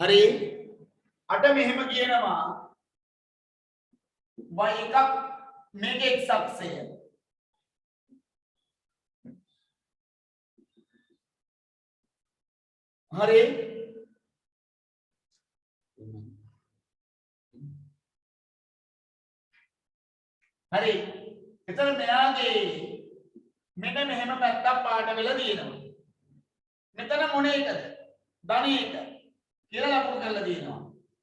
හරි අට මෙහෙම කියනවා y එකක් මේක x අක්ෂය හරි හරි එතන මෙයාගේ මෙන්න මෙහෙම පැත්තක් පාට වෙලා දිනනවා මෙතන මොන එකද ධන එක කියලා ලකුණු කරලා දිනනවා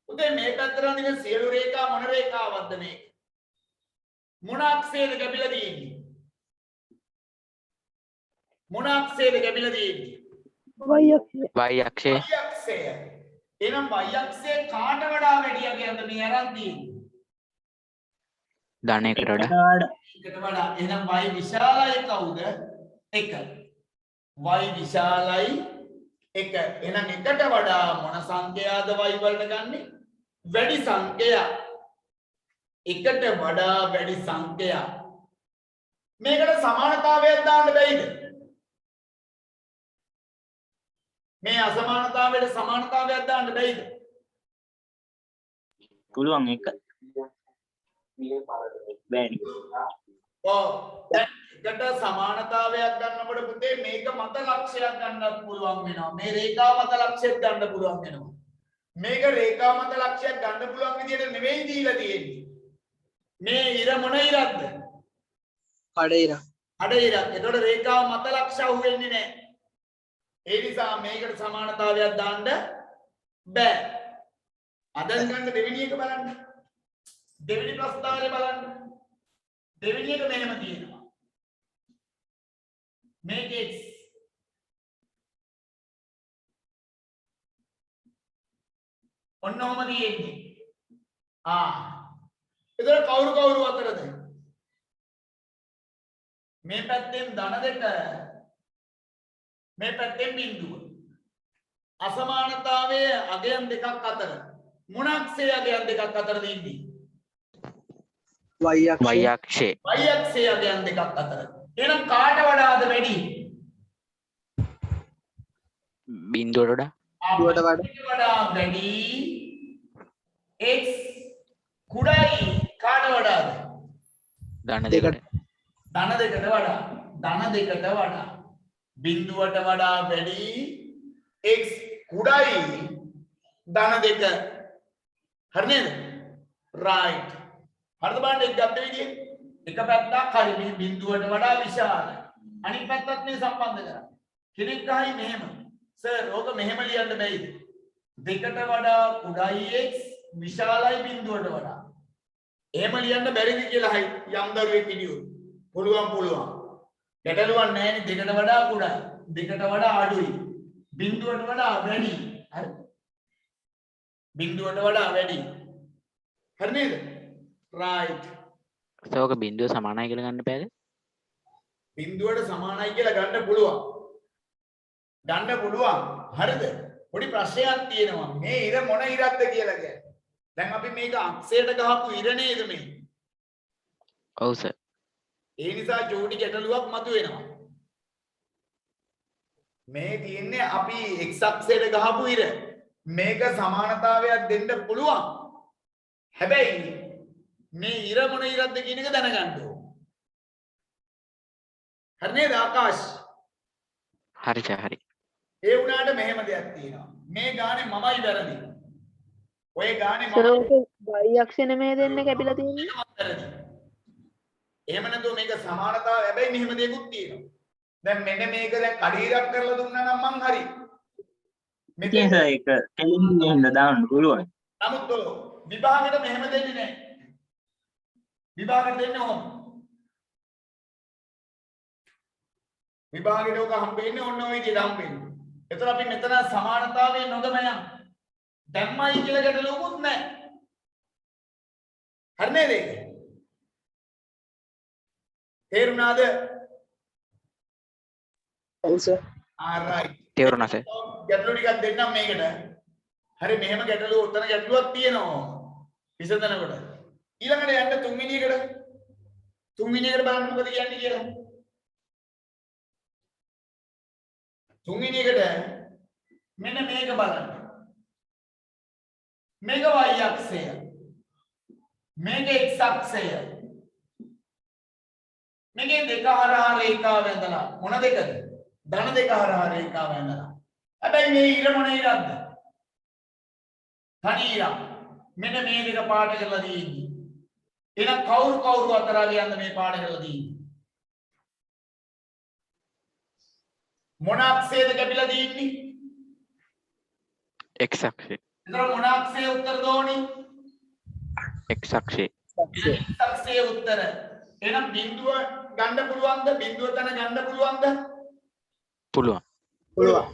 උදේ මේ පැත්තට අනික සියලු රේඛා මොන රේඛාවක්ද මේක මොන අක්ෂයේද කැපිලා තියෙන්නේ මොන අක්ෂයේද කැපිලා තියෙන්නේ y අක්ෂය y අක්ෂය එහෙනම් y අක්ෂය කාට වඩා වැඩිය කියලාද මේ අරන් තියෙන්නේ ධනයකට වඩා එකට වඩා එහෙනම් y විශාලයි කවුද 1 y විශාලයි 1 එහෙනම් එකට වඩා මොන සංඛ්‍යාවද y වලට ගන්නෙ වැඩි සංඛ්‍යාව එකට වඩා වැඩි සංඛ්‍යාව මේකට සමානතාවයක් දාන්න බැයිද මේ අසමානතාවයට සමානතාවයක් දාන්න බැයිද පුළුවන් එක බෑනි ඔව් දැන් එකට සමානතාවයක් ගන්නකොට පුතේ මේක මත ලක්ෂයක් ගන්නත් පුළුවන් වෙනවා මේ රේඛා මත ලක්ෂයක් ගන්න පුළුවන් වෙනවා මේක රේඛා මත ලක්ෂයක් ගන්න පුළුවන් විදිහට නෙවෙයි දීලා තියෙන්නේ මේ ඉර මොන ඉරක්ද කඩ ඉර අඩ ඉරක් එතකොට රේඛා මත ලක්ෂ අහු වෙන්නේ නැහැ ඒ නිසා මේකට සමානතාවයක් දාන්න බෑ අදන් ගන්න දෙවෙනි එක බලන්න දෙවෙනි ප්‍රස්තාවය බලන්න දෙවෙනි එක මෙහෙම තියෙනවා මේක x ඔන්නෝම තියෙන්නේ එතකොට කවුරු අතරද මේ පැත්තෙන් ධන දෙක මේ පැත්තෙන් බිඳුව අසමානතාවයේ අගයන් දෙකක් අතර මොන අක්ෂයේ අගයන් දෙකක් අතරද ඉන්නේ y y අක්ෂය y අක්ෂයේ අගයන් දෙකක් අතර එහෙනම් කාට වඩාද වැඩි බිඳුවට වඩා බිඳුවට වඩා වැඩි x කුඩායි කාට වඩාද ධන දෙකට ධන දෙකට වඩා ධන දෙකට වඩා බිඳුවට වඩා වැඩි x කුඩායි ධන දෙක හරි නේද right හරිද බලන්න එක ගත්ත විදිය එක පැත්තක් හරි මේ බිඳුවට වඩා විශාලයි අනිත් පැත්තත් මේ සම්බන්ධ කරා කෙනෙක් අහයි මෙහෙම සර් ඕක මෙහෙම ලියන්න බැයිද දෙකට වඩා කුඩායි x විශාලයි බිඳුවට වඩා එහෙම ලියන්න බැරිද කියලා අහයි යම් දරුවෙක් ඉදියොත් පුළුවන් ගැටලුවක් නැහැ නේ දෙකට වඩා කුඩායි දෙකට වඩා අඩුයි බිඳුවට වඩා වැඩි හරි බිඳුවට වඩා වැඩි හරි නේද right ඒක බිඳුව සමානයි කියලා ගන්න බෑද බිඳුවට සමානයි කියලා ගන්න පුළුවන් හරිද පොඩි ප්‍රශ්නයක් තියෙනවා මේ ඉර මොන ඉරක්ද කියලා කියන්නේ දැන් අපි මේක අක්ෂයට ගහපු ඉර නේද මේ ඔව් සර් ඒ නිසා ජෝඩි ගැටලුවක් මතුවෙනවා මේ තියෙන්නේ අපි x අක්ෂයට ගහපු ඉර මේක සමානතාවයක් දෙන්න පුළුවන් හැබැයි මේ ඉර මොන ඉරක්ද කියන එක දැනගන්න ඕන හරි නේද ආකාශ් හරි හරි ඒ වුණාට මෙහෙම දෙයක් තියෙනවා මේ ගානේ මමයි වැරදි ඔය ගානේ සර් මම ඔක y අක්ෂය නෙමෙයි දෙන්න කැපිලා තියෙන්නේ වැරදි එහෙම නැතුව මේක සමානතාව හැබැයි මෙහෙම දෙයක්ත් තියෙනවා දැන් මෙන්න මේක දැන් කඩීරක් කරලා දුන්නා නම් මං හරි මෙතන ඒක කෙලින් දෙන්න දාන්න පුළුවන් නමුත් විභාගෙට මෙහෙම දෙන්නේ නැහැ විභාගෙට දෙන්නේ ඔහොම විභාගෙට ඔක හම්බෙන්නේ ඔන්න ඔය විදිහට හම්බෙන්නේ එතන අපි මෙතන සමානතාවයේ නොගම යන දැම්මයි කියලා ගැටලුවකුත් නැහැ හරි නේද ඒක තේරුණාද ඔව් සර් alright තේරුණා සර් ගැටලු ටිකක් දෙන්නම් මේකට හරි මෙහෙම ගැටලුව උතන ගැටලුවක් තියෙනවා විසඳනකොට ඊළඟට යන්න තුන්වෙනි එකට බලන්න මොකද කියන්නේ කියලා තුන්වෙනි එකට මෙන්න මේක බලන්න මේකේ x අක්ෂය මේකේ දෙක හරහා රේඛාව ඇඳලා මොන දෙකද ධන දෙක හරහා රේඛාව ඇඳලා හැබැයි මේ ඉර මොන ඉරක්ද තනි ඉරක් මෙන්න මේ දෙක පාට කරලා දීන්නේ එහෙනම් කවුරු අතර ගියන්ද මේ පාට කරලා දීන්නේ මොන අක්ෂයද කැපිලා දීන්නේ x අක්ෂය එතන මොන අක්ෂයේ උත්තර දෝනි x අක්ෂය x අක්ෂයේ උත්තර එහෙනම් බිඳුව ගන්න පුළුවන්ද බිඳුව තන ගන්න පුළුවන්ද පුළුවන් පුළුවන්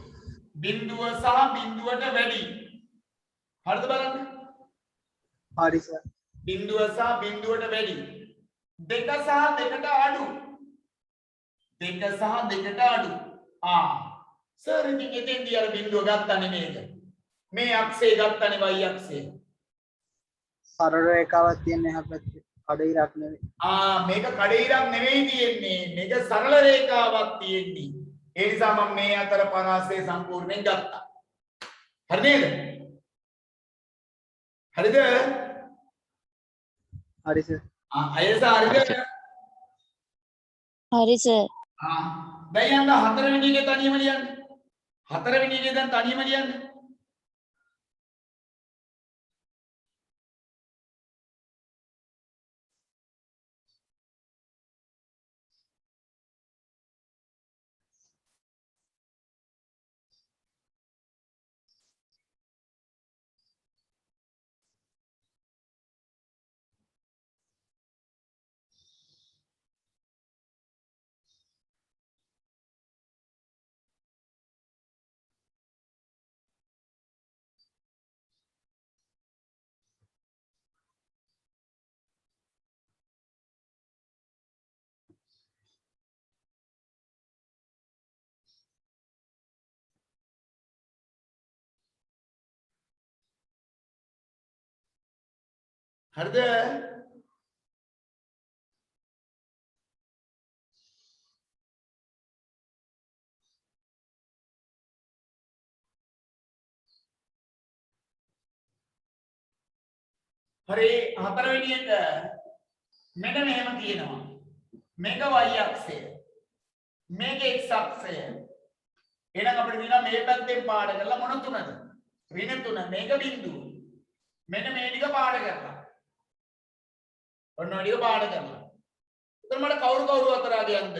බිඳුව සහ බිඳුවට වැඩි හරිද බලන්න හරි සර් බිඳුව සහ බිඳුවට වැඩි දෙක සහ දෙකට අඩු දෙක සහ දෙකට අඩු සර් ඉතින් එතෙන්දී අර බිඳුව ගත්තා නෙමේද මේ අක්ෂය ගත්තනේ y අක්ෂය සරල රේඛාවක් තියෙන එහා පැත්තේ කඩ ඉරක් නෙවෙයි මේක කඩේ ඉරක් නෙවෙයි තියෙන්නේ මේක සරල රේඛාවක් තියෙන්නේ ඒ නිසා මම මේ අතර පරාසය සම්පූර්ණයෙන් ගත්තා හරි නේද හරිද හරි සර් අයස හරිද හරි සර් දැන් යන්න හතරවෙනි එකේ තනියම ලියන්න හතරවෙනි එකේ දැන් තනියම ලියන්න හරිද හරි හතරවෙනි එක මෙන්න මෙහෙම තියෙනවා මේක y අක්ෂය මේක x අක්ෂය එහෙනම් අපිට දිනා මේ පැත්තෙන් පාඩ කරලා මොන තුනද ඍණ 3 මේක බිඳුව මෙන්න මේ ටික පාඩ කරලා ඔන්න ඔය ටික පාඩ කරලා එතන මට කවුරු අතර ගියන්ද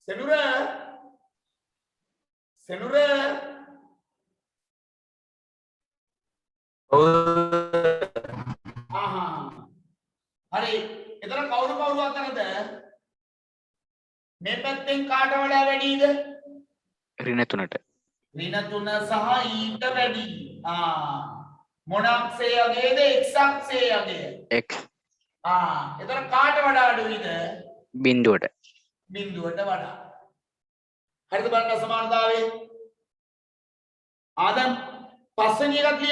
සෙනුර හරි එතන කවුරු අතරද මේ පැත්තෙන් කාට වඩා වැඩිද ඍණ 3ට ඍණ 3 සහ ඊට වැඩි මොන අක්ෂයයේද x අක්ෂයයේ x එතන කාට වඩා අඩුයිද බිඳුවට වඩා හරිද බලන්න සමානතාවය දැන් පස්වෙනි එකක්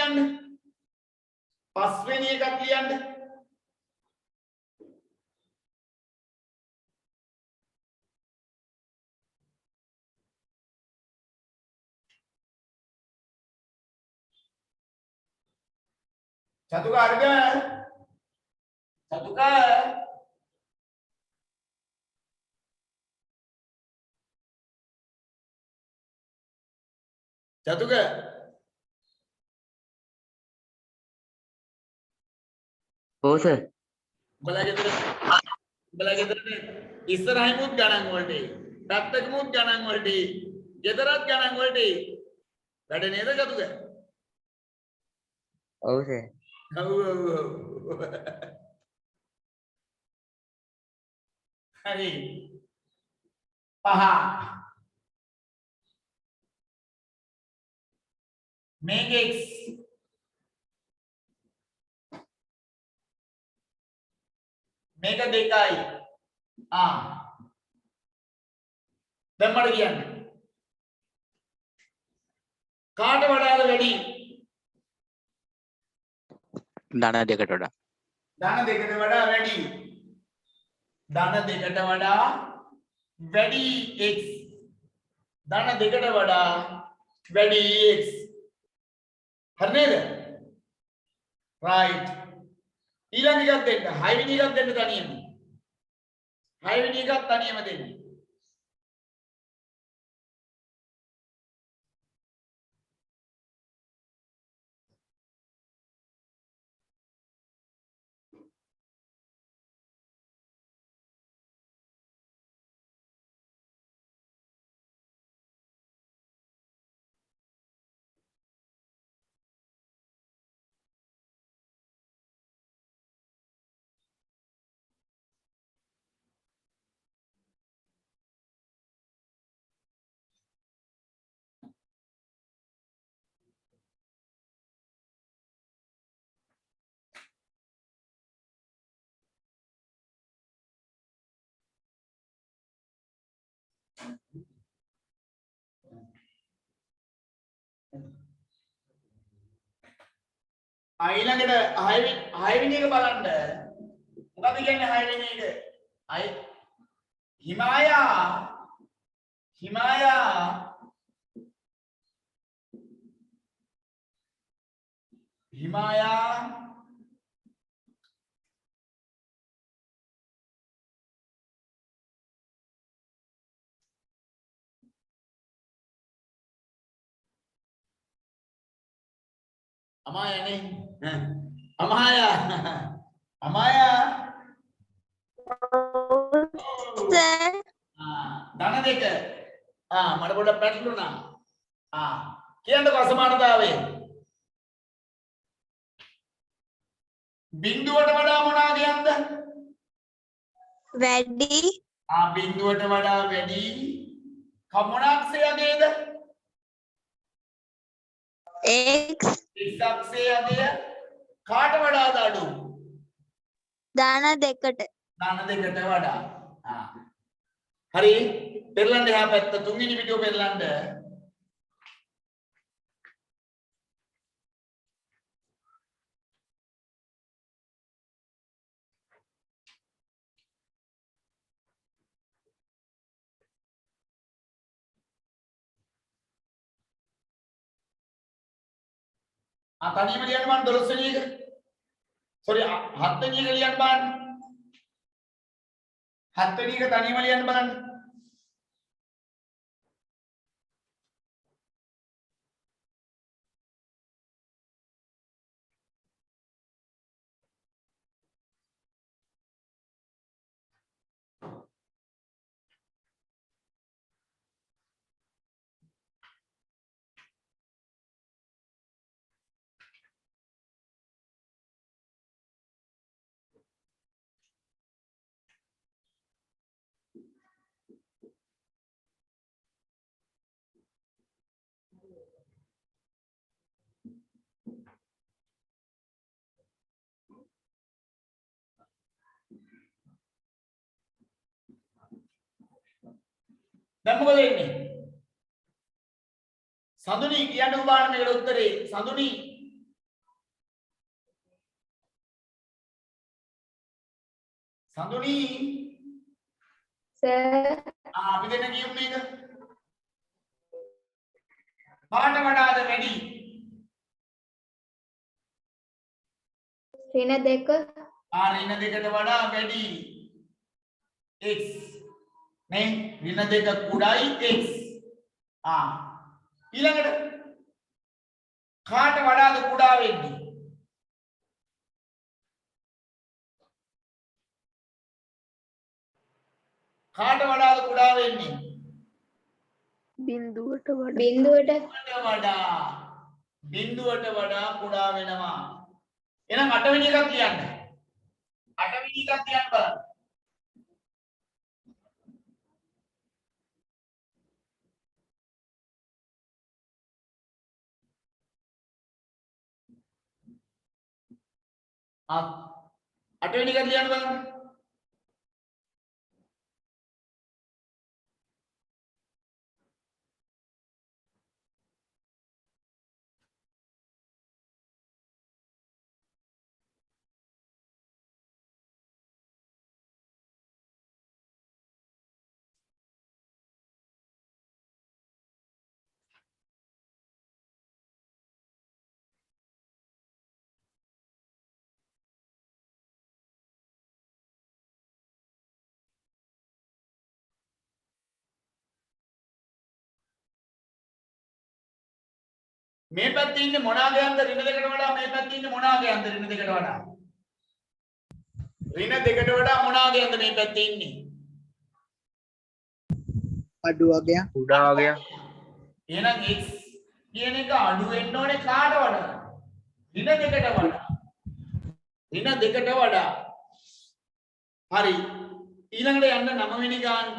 ලියන්න චතුක හරිද චතුක ඔව් සර් උඹලා ගෙදර ඉස්සරහිමුත් ගණන් වලට පැත්තකමුත් ගණන් වලට ගෙදරත් ගණන් වලට වැඩ නේද චතුක ඔව් සර් හරි පහ මේක x මේක 2යි දැන් මට කියන්න කාට වඩාද වැඩි ධන දෙකට වඩා ධන දෙකට වඩා වැඩි x ධන දෙකට වඩා වැඩි x හරි නේද right ඊළඟ එකක් දෙන්න. 6 වෙනි එකක් දෙන්න තනියම. 6 වෙනි එකක් තනියම දෙන්න. ඊළඟට 6 වෙනි එක බලන්න. මොකද කියන්නේ 6 වෙනි එක? හිමායා අමායා නේ. අමායා සර් ධන දෙක. මට පොඩ්ඩක් පැටලුණා. කියන්නකෝ අසමානතාවය. බිඳුවට වඩා මොනවාද යන්ද? වැඩි බිඳුවට වඩා වැඩි මොනක්ෂයගේද? x x අක්ෂයගය කාට වඩාද අඩු? ධන දෙකට ධන දෙකට වඩා. හරි පෙරලන්න එහා පැත්ත තුන්වෙනි වීඩියෝ පෙරලන්න. තනියම ලියන්න බෑ 12 වෙනි එක. සෝරි 7 වෙනි එක ලියන්න බෑ. 7 වෙනි එක තනියම ලියන්න බලන්න. දැන් මොකද වෙන්නේ? සඳුනි කියන්නකෝ බලන්න මේකට උත්තරේ. සඳුනි සර් අපි දෙන්න කියමු මේක. කාට වඩාද වැඩි? ඍණ දෙක ඍණ දෙකට වඩා වැඩි x නේ ඍණ දෙක කුඩායි x. ඊළඟට කාට වඩාද කුඩා වෙන්නේ? කාට වඩාද කුඩා වෙන්නේ? බිඳුවට වඩා බිඳුවට වඩා කුඩා වෙනවා. එහෙනම් 8 වෙනි එකක් කියන්න. 8 වෙනි එකක් කියන්න බලන්න. අටවෙනි එක ලියන්න බලන්න. මේ පැත්තේ ඉන්නේ මොනාගේ අන්ත ඍණ දෙකට වඩා මේ පැත්තේ ඉන්නේ මොනාගේ අන්ත ඍණ දෙකට වඩා ඍණ දෙකට වඩා මොනාගේ අන්ත මේ පැත්තේ ඉන්නේ අඩු වගේ උඩා වගේ එහෙනම් x කියන එක අඩු වෙන්න ඕනේ කාට වඩා ඍණ දෙකට වඩා ඍණ දෙකට වඩා හරි ඊළඟට යන්න 9 වෙනි ගානට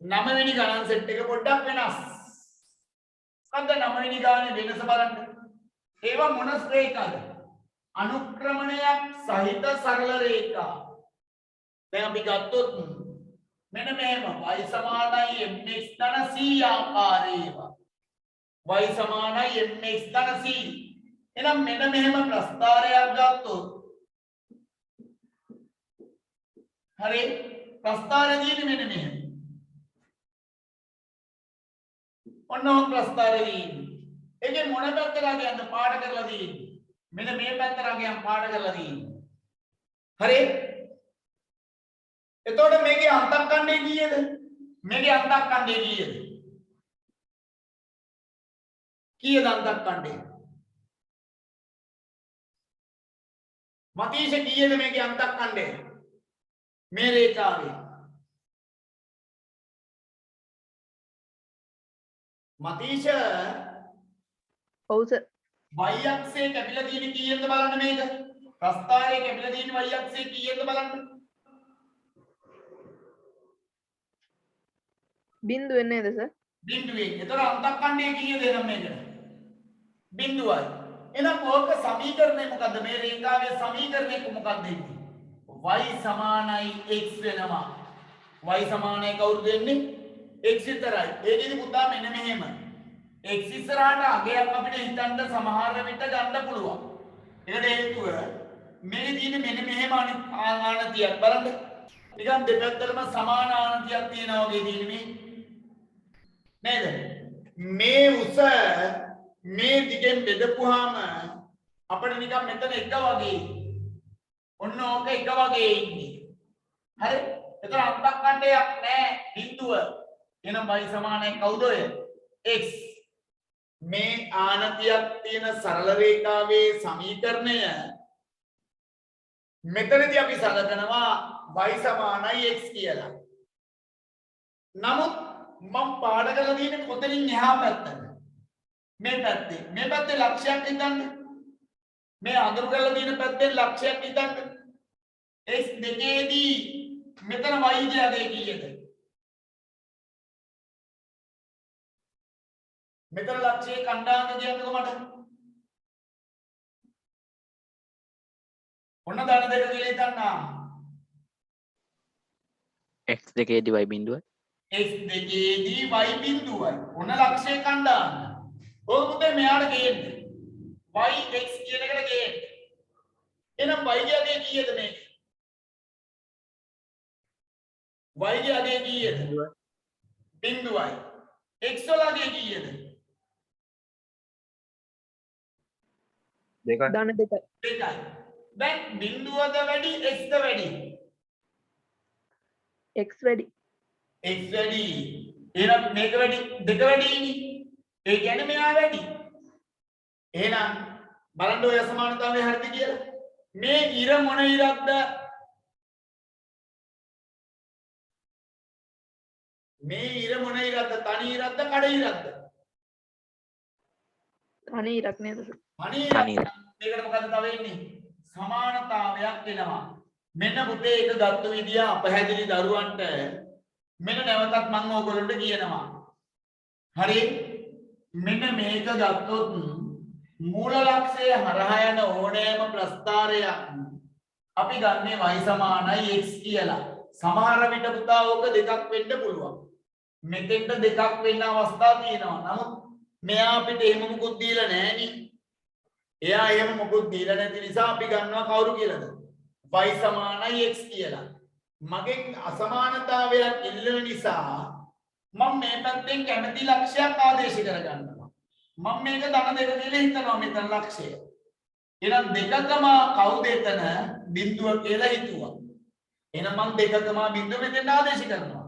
9 වෙනි ගණන් සෙට් එක පොඩ්ඩක් වෙනස්. මොකද්ද 9 වෙනි ගානේ වෙනස බලන්න. ඒවා මොන රේඛාද? අනුක්‍රමණයක් සහිත සරල රේඛා. දැන් අපි ගත්තොත් මෙන්න මෙහෙම y සමානයි mx ධන c ආකාරයේව. y සමානයි mx ධන c. එහෙනම් මෙන්න මෙහෙම ප්‍රස්ථාරයක් ගත්තොත් හරි ප්‍රස්ථාරය දින්නේ මෙන්න මෙහෙම. ඔන්නෝ ප්‍රස්ථාරය දින්නේ. ඒකේ මොන පැත්තට ගියන්ද පාඩ කරලා දින්නේ. මෙන්න මේ පැත්තට ගියන් පාඩ කරලා දින්නේ. හරි. එතකොට මේකේ අන්තක්ඛණ්ඩය කීයද? මේකේ අන්තක්ඛණ්ඩය කීයද? කීයද අන්තක්ඛණ්ඩය? මතීෂ කීයද මේකේ අන්තක්ඛණ්ඩය? මේ රේඛාවේ මතීෂ ඔව් සර් y අක්ෂයේ කැපිලා තියෙන කීයද බලන්න මේක. ප්‍රස්ථාරයේ කැපිලා තියෙන y අක්ෂයේ කීයද බලන්න. බිංදුවෙන් නේද සර්? බිංදුවෙන්. ඒතර අන්තක්ඛණ්ඩය කීයද එනම් මේකට? බිංදුවයි. එහෙනම් ඕක සමීකරණය මොකද්ද? මේ රේඛාවේ සමීකරණය මොකක්ද ඉන්නේ? y සමානයි x වෙනවා. y සමානයි කවුරුද වෙන්නේ? x විතරයි. ඒකෙදි පුතා මෙන්න මෙහෙම. x ඉස්සරහට අගයක් අපිට හිතන්න සමහර විට ගන්න පුළුවන්. ඒකට හේතුව මේකේ තියෙන මෙන්න මෙහෙම ආනතියක් බලන්න. නිකන් දෙපැත්තටම සමාන ආනතියක් තියෙනවා වගේ තියෙන මේ. නේද? මේ උස මේ දිගෙන් බෙදපුවාම අපිට නිකන් මෙතන එක වගේ ඔන්න ඕක එක වගේ ඉන්නේ. හරි? එතන අන්තක්ඛණ්ඩයක් නැහැ බිඳුව. එහෙනම් y සමානයි කවුද ඔය? x. මේ ආනතියක් තියෙන සරල රේඛාවේ සමීකරණය මෙතනදී අපි සලකනවා y සමානයි x කියලා. නමුත් මම පාඩ කරලා තියෙන්නේ කොතනින් එහා පැත්තට? මේ පැත්තේ. මේ පැත්තේ ලක්ෂයක් හිතන්න. මේ අඳුරු කරලා තියෙන පැත්තෙන් ලක්ෂයක් හිතන්න. x දෙකේදී මෙතන y කියන්නේ කීයද? මෙතන ලක්ෂයේ කණ්ඩායම කියන්නකෝ මට. ඔන්න ධන දෙක කියලා හිතන්න. x දෙකේදී y බිඳුවයි. x දෙකේදී y බිඳුවයි. ඔන්න ලක්ෂයේ කණ්ඩායම. ඕක පුතේ මෙයාට ගේන්න. y x කියන එකට ගේන්න. එහෙනම් y ගේ කීයද මේක? y ගේ කීයද? බිඳුවයි. x වලගේ කීයද? දෙකයි ධන දෙකයි. දෙකයි. දැන් බිඳුවද වැඩි xද වැඩි? x වැඩි. x වැඩි. එහෙනම් මේක වැඩි දෙක වැඩිනේ. ඒ කියන්නේ මෙයා වැඩි. එහෙනම් බලන්න ඔය සමානතාවය හරිද කියලා. මේ ඉර මොන ඉරක්ද? මේ ඉර මොන ඉරක්ද? තනි ඉරක්ද කඩ ඉරක්ද? තනි ඉරක් නේද සර්? තනි තනි ඉරක්. ඉරක්. මේකට මොකද තව එන්නේ? සමානතාවයක් එනවා. මෙන්න පුතේ ඒක ගත්ත විදිය අපහැදිලි දරුවන්ට මෙන්න නැවතත් මම ඕගොල්ලන්ට කියනවා. හරි? මෙන්න මේක ගත්තොත් මූල ලක්ෂය හරහා යන ඕනෑම ප්‍රස්ථාරයක් අපි ගන්නේ y සමානයි x කියලා. සමහර විට පුතා ඕක දෙකක් වෙන්න පුළුවන්. මෙතෙන්ට දෙකක් වෙන්න අවස්ථා තියෙනවා. නමුත් මෙයා අපිට එහෙම මුකුත් දීලා නැහැ නේ. එයා එහෙම මුකුත් දීලා නැති නිසා අපි ගන්නවා කවුරු කියලාද? y සමානයි x කියලා. මගෙන් අසමානතාවයක් ඉල්ලන නිසා මම මේ පැත්තෙන් කැමැති ලක්ෂයක් ආදේශ කරගන්නවා. මම මේක ධන දෙක කියලා හිතනවා මෙතන ලක්ෂය. එහෙනම් දෙකකම කවුද එතන බිඳුව කියලා හිතුවා. එහෙනම් මම දෙකකම බිඳුව මෙතෙන් ආදේශ කරනවා.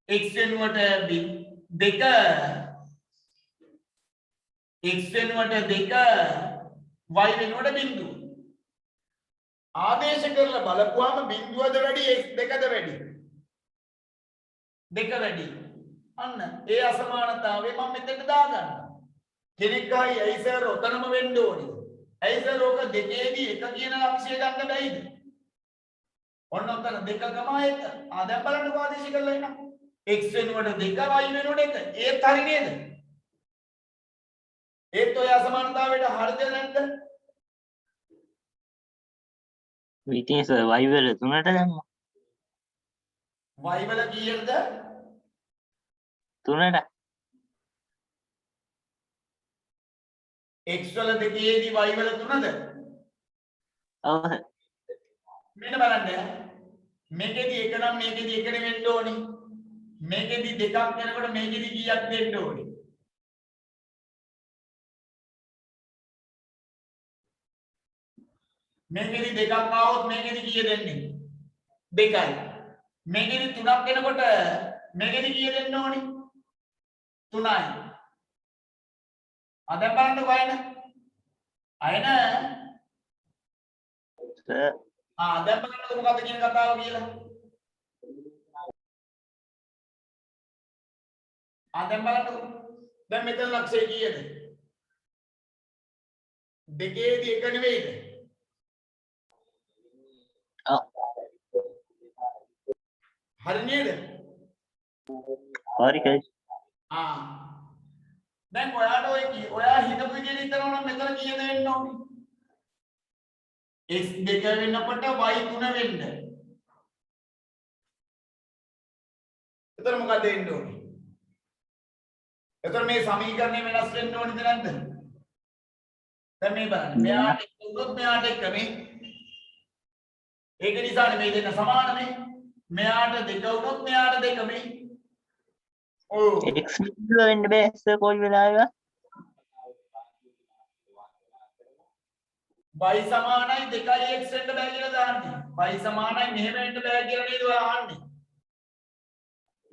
x වෙනුවට දෙක x වෙනුවට 2 y වෙනුවට බිංදුව. ආදේශ කරලා බලපුවාම බිංදුවද වැඩි x දෙකද වැඩි? දෙක වැඩි. අන්න ඒ අසමානතාවය මම මෙතෙන්ට දාගන්නවා. කෙනෙක් ආයි ඇයි සර් ඔතනම වෙන්න ඕනේ. ඇයි සර් ඔක දෙකේදී එක කියන ලක්ෂය ගන්න බැයිද? ඔන්න ඔතන 2,1. දැන් බලන්නකෝ ආදේශ කරලා එනවා. x වෙනුවට 2 y වෙනුවට 1. ඒත් හරි නේද? ඒත් ඔය අසමානතාවයට හරිද නැද්ද? ඉතින් සර් y වල 3ට දැම්මා. y වල කීයද? 3ට. x වල දෙකේදී y වල 3ද? ඔව් සර්. මෙන්න බලන්න. මේකෙදි 1 නම් මේකෙදි 1 වෙන්න ඕනේ. මේකෙදි 2ක් වෙනකොට මේකෙදි කීයක් දෙන්න ඕනේ? මේකෙදි 2ක් ආවොත් මේකෙදි කීය දෙන්නේ? 2යි. මේකෙදි 3ක් වෙනකොට මේකෙදි කීය දෙන්න ඕනේ? 3යි. දැන් බලන්නකෝ අයන. අයන සර් දැන් බලන්නකෝ මොකක්ද කියන කතාව කියලා. දැන් බලන්නකෝ. දැන් මෙතන ලක්ෂය කීයද? දෙකේදී 1 නෙවෙයිද? ඔව්. හරි නේද? හරි කයි. දැන් ඔයාට ඔයා හිතපු විදිහට හිතනවා නම් මෙතන කීයද වෙන්න ඕනේ? x 2 වෙනකොට y 3 වෙන්න. එතන මොකද වෙන්න ඕනේ? එතන මේ සමීකරණය වෙනස් වෙන්න ඕනේද නැද්ද? දැන් මේ බලන්න. මෙයාට එක උනොත් මෙයාට එක මේ. ඒක නිසානේ මේ දෙන්න සමානනේ. මෙයාට 2 උනොත් මෙයාට 2 මේ. ඔව්. x බිඳුව වෙන්න බෑ සර් කොයි වෙලාවෙවත්. y සමානයි 2x වෙන්න බෑ කියලා දාන්නේ. y සමානයි මෙහෙම වෙන්න බෑ කියලා නේද ඔයා අහන්නේ?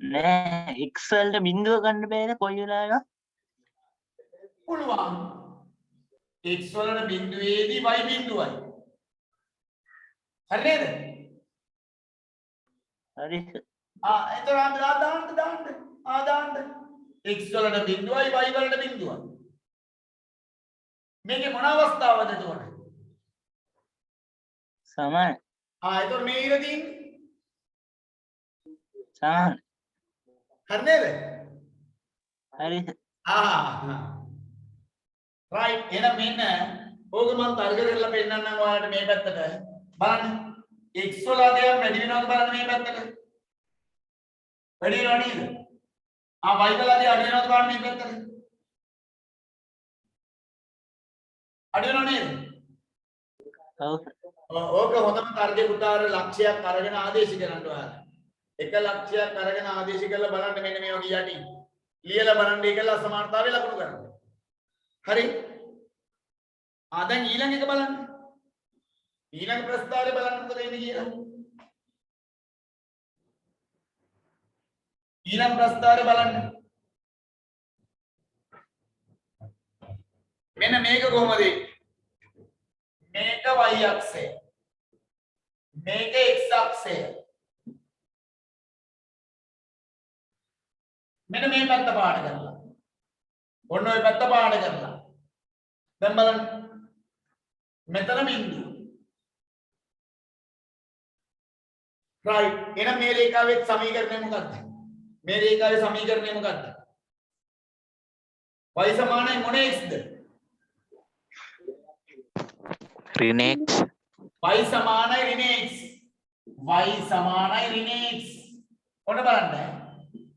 නෑ x වලට බිඳුව ගන්න බෑද කොයි වෙලාවෙවත්. පුළුවන්. x වලට බිඳුවේදී y බිඳුවයි. හරි නේද? හරි. එතන දාන්න. x වලට බිඳුවයි y වලට බිඳුවයි. මේකේ මොන අවස්ථාවද එතකොට? සමාන. එතකොට මේ ඉර තියෙන්නේ. සමාන. හරි නේද? හරි. right එහෙනම් මෙන්න ඕක මම තර්ක කරලා පෙන්නන්නම් ඔයාලට මේ පැත්තට. බලන්න. x වල අධ්‍යයන වැඩි වෙනවද බලන්න මේ පැත්තට. වැඩි වෙනව නේද? y වල අධ්‍යයන අඩු වෙනවද බලන්න මේ පැත්තට. අඩු වෙනව නේද? ඔව්. ඕක හොඳම තර්කේ පුතාර ලක්ෂයක් අරගෙන ආදේශ කරන්න ඔයාලා. එක ලක්ෂයක් අරගෙන ආදේශ කරලා බලන්න මෙන්න මේ වගේ යටි. ලියලා බලන්න ඒකල අසමානතාවය ලකුණු කරන්න. හරි? දැන් ඊළඟ එක බලන්න. ඊළඟ ප්‍රස්තාවය බලන්න මොකද වෙන්නේ කියලා. ඊළඟ ප්‍රස්තාවය බලන්න. මෙන්න මේක කොහොමද? මේක y අක්ෂය. මේක x අක්ෂය. මෙන්න මේ පැත්ත පාඩ කරලා. ඔන්න ඔය පැත්ත පාඩ කරලා. දැන් බලන්න. මෙතන බිංදුව. right. එහෙනම් මේ රේඛාවේ සමීකරණය මොකක්ද? මේ රේඛාවේ සමීකරණය මොකක්ද? y සමානයි මොන xද? ऋण x y සමානයි ඍණ x. y සමානයි ඍණ x. ඔන්න බලන්න.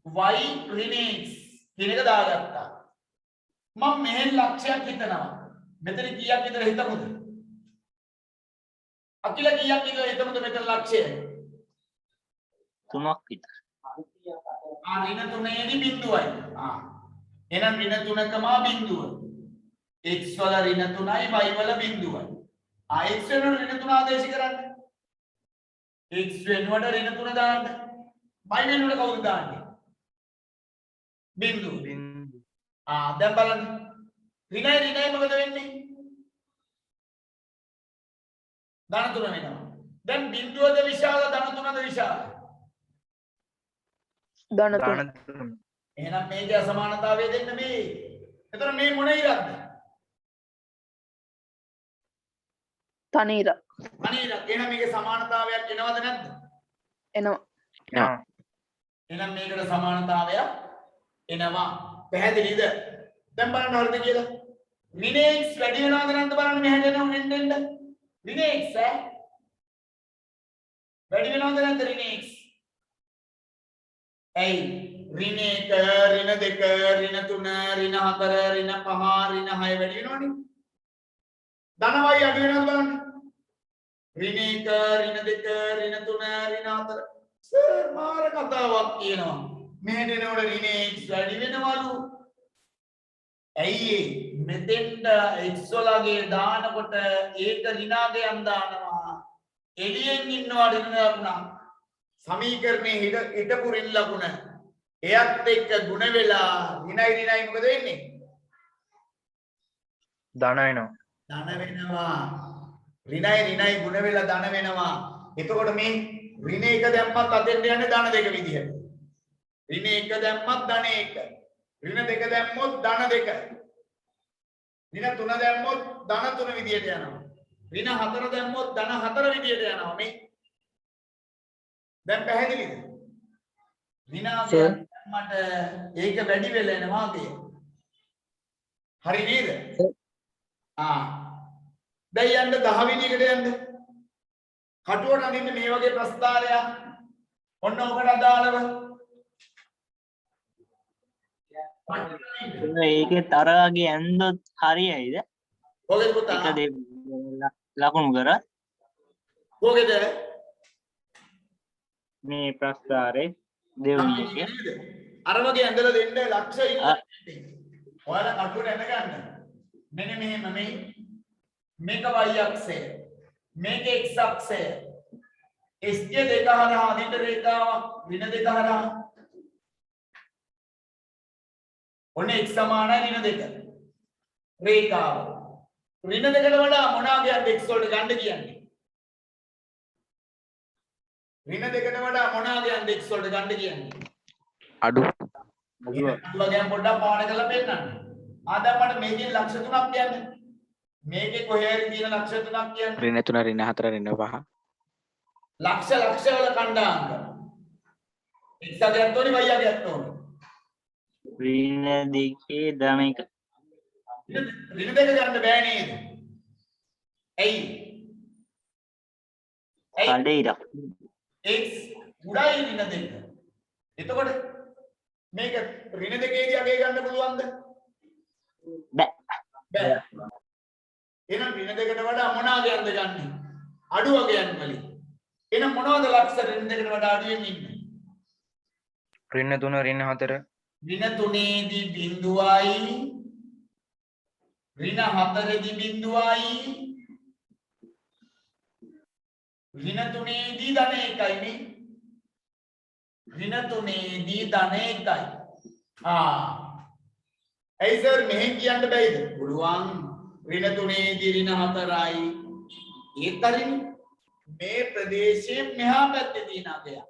y ඍණ x කියන එක දාගත්තා. මම මෙහෙන් ලක්ෂයක් හිතනවා. මෙතන කීයක් විතර හිතමුද? අකිල කීයක් විතර හිතමුද මෙතන ලක්ෂය? 3ක් විතර. ඍණ 3ේදී බිඳුවයි. එහෙනම් ඍණ 3කම බිඳුව. x වල ඍණ 3යි y වල බිඳුවයි. x වෙනුවට ඍණ 3 ආදේශ කරන්න. x වෙනුවට ඍණ 3 දාන්න. y වෙනුවට කවුද දාන්නේ? බිඳුව. දැන් බලන්න. ඍණයි මොකද වෙන්නේ? ධන 3 වෙනවා. දැන් බිඳුවද විශාල ධන 3ද විශාල? ධන තුන. ධන තුන. එහෙනම් මේකේ අසමානතාවය දෙන්න මේ. එතන මේ මොන ඉරක්ද? තනි ඉරක්. අනිරක්. එහෙනම් මේකේ සමානතාවයක් එනවද නැද්ද? එනවා. ආ. එහෙනම් මේකට සමානතාවයක් එනවා. පැහැදිලිද? දැන් බලන්න හරිද කියලා. ඍණ x වැඩි වෙනවද නැද්ද බලන්න මෙහෙට එන්න. ඍණ x වැඩි වෙනවද නැද්ද ඍණ x? ඇයි? ඍණ 1 ඍණ 2 ඍණ 3 ඍණ 4 ඍණ 5 ඍණ 6 වැඩි වෙනවනේ. ධන y අඩු වෙනවද බලන්න. ඍණ 1 ඍණ 2 ඍණ 3 ඍණ 4 සර් මාර කතාවක් කියනවා. මෙහෙට එනකොට ඍණ x වැඩි වෙනවලු. ඇයි මෙතෙන්ට x වලගේ දානකොට ඒක ඍණාගයන් දානවා. එළියෙන් ඉන්නවා ඍණ ලකුණ. සමීකරණයේ හිටපු ඍණ ලකුණ එයත් එක්ක ගුණ වෙලා ඍණයි මොකද වෙන්නේ? ධන වෙනවා. ධන වෙනවා. ඍණයි ගුණ වෙලා ධන වෙනවා. එතකොට මේ ඍණ 1 දැම්මත් අතෙන්ට යන්නේ ධන 2 විදිහට. ඍණ 1 දැම්මත් ධන 1. ඍණ 2 දැම්මොත් ධන 2. ඍණ 3 දැම්මොත් ධන 3 විදිහට යනවා. ඍණ 4 දැම්මොත් ධන 4 විදිහට යනවා මේ. දැන් පැහැදිලිද? ඍණාගය මට ඒක වැඩි වෙලා එනවා කිය. හරි නේද? දැන් යන්න 10 වෙනි එකට යන්න. කටුවට අඳින්න මේ වගේ ප්‍රස්තාරයක්. ඔන්න ඔකට අදාළව. ඒකේ තරගගේ ඇන්දොත් හරියයිද? කොහෙද පුතා? එක දෙක ලකුණු කරා. කොහෙද? මේ ප්‍රස්තාරේ දෙවුනේ එක. අර වගේ ඇඳලා දෙන්න ලක්ෂ ඉන්න. ඔයාලා කටුවට ඇඳ ගන්න. මෙන්න මෙහෙම මේක y අක්ෂය. මේක x අක්ෂය. xj දෙක හරහා අදින්න රේඛාවක් ඍණ 2 හරහා. ඔන්න x සමානයි ඍණ 2. රේඛාව. ඍණ 2කට වඩා මොනාගයක්ද x වලට ගන්න කියන්නේ? ඍණ 2කට වඩා මොනාගයක්ද x වලට ගන්න කියන්නේ? අඩු වගේම පොඩ්ඩක් පාඩ කරලා පෙන්නන්න. ආදම් මට මේකෙන් ලක්ෂ 3ක් කියන්න. මේකේ කොහේ හරි තියෙන ලක්ෂ 3ක් කියන්න. ඍණ 3 ඍණ 4 ඍණ 5 ලක්ෂ වල කණ්ඩායම්. x අගයක් තෝරි y අගයක් තෝරි. ඍණ 2 ධන 1. ඍණ 2 ගන්න බෑ නේද? ඇයි? කඩේ ඉරක්. x උඩයි ඍණ 2. එතකොට මේක ඍණ 2 අගය ගන්න පුළුවන්ද? බෑ. බෑ. එහෙනම් ඍණ 2කට වඩා මොන අගයක්ද ගන්නෙ? අඩු අගයන් වලින්. එහෙනම් මොනවද ලක්ෂ ඍණ 2කට වඩා අඩුවෙන් ඉන්නේ? ඍණ 3 ඍණ 4. ඍණ 3ේදී බිඳුවයි ඍණ 4ේදී බිඳුවයි ඍණ 3ේදී ධන 1යි නේ. ඍණ 3ේදී ධන 1යි. ඇයි සර් මෙහෙන් කියන්න බැයිද? පුළුවන්. ඍණ 3ේදී ඍණ 4යි. ඒතරින් මේ ප්‍රදේශයෙන් මෙහා පැත්තේ තියෙන අගය.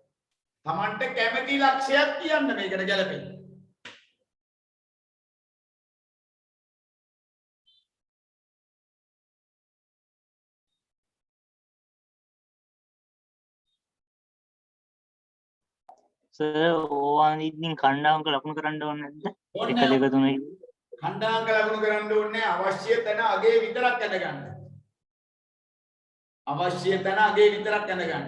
Tamanට කැමති ලක්ෂයක් කියන්න මේකට ගැලපෙන්න. සර් ඕවා ඉතින් කණ්ඩායමක ලකුණු කරන්න ඕනේ නැද්ද? 1 2 3 කණ්ඩායමක ලකුණු කරන්න ඕනේ අවශ්‍ය තැන අගේ විතරක් ඇඳ ගන්න. අවශ්‍ය තැන අගේ විතරක් ඇඳ ගන්න.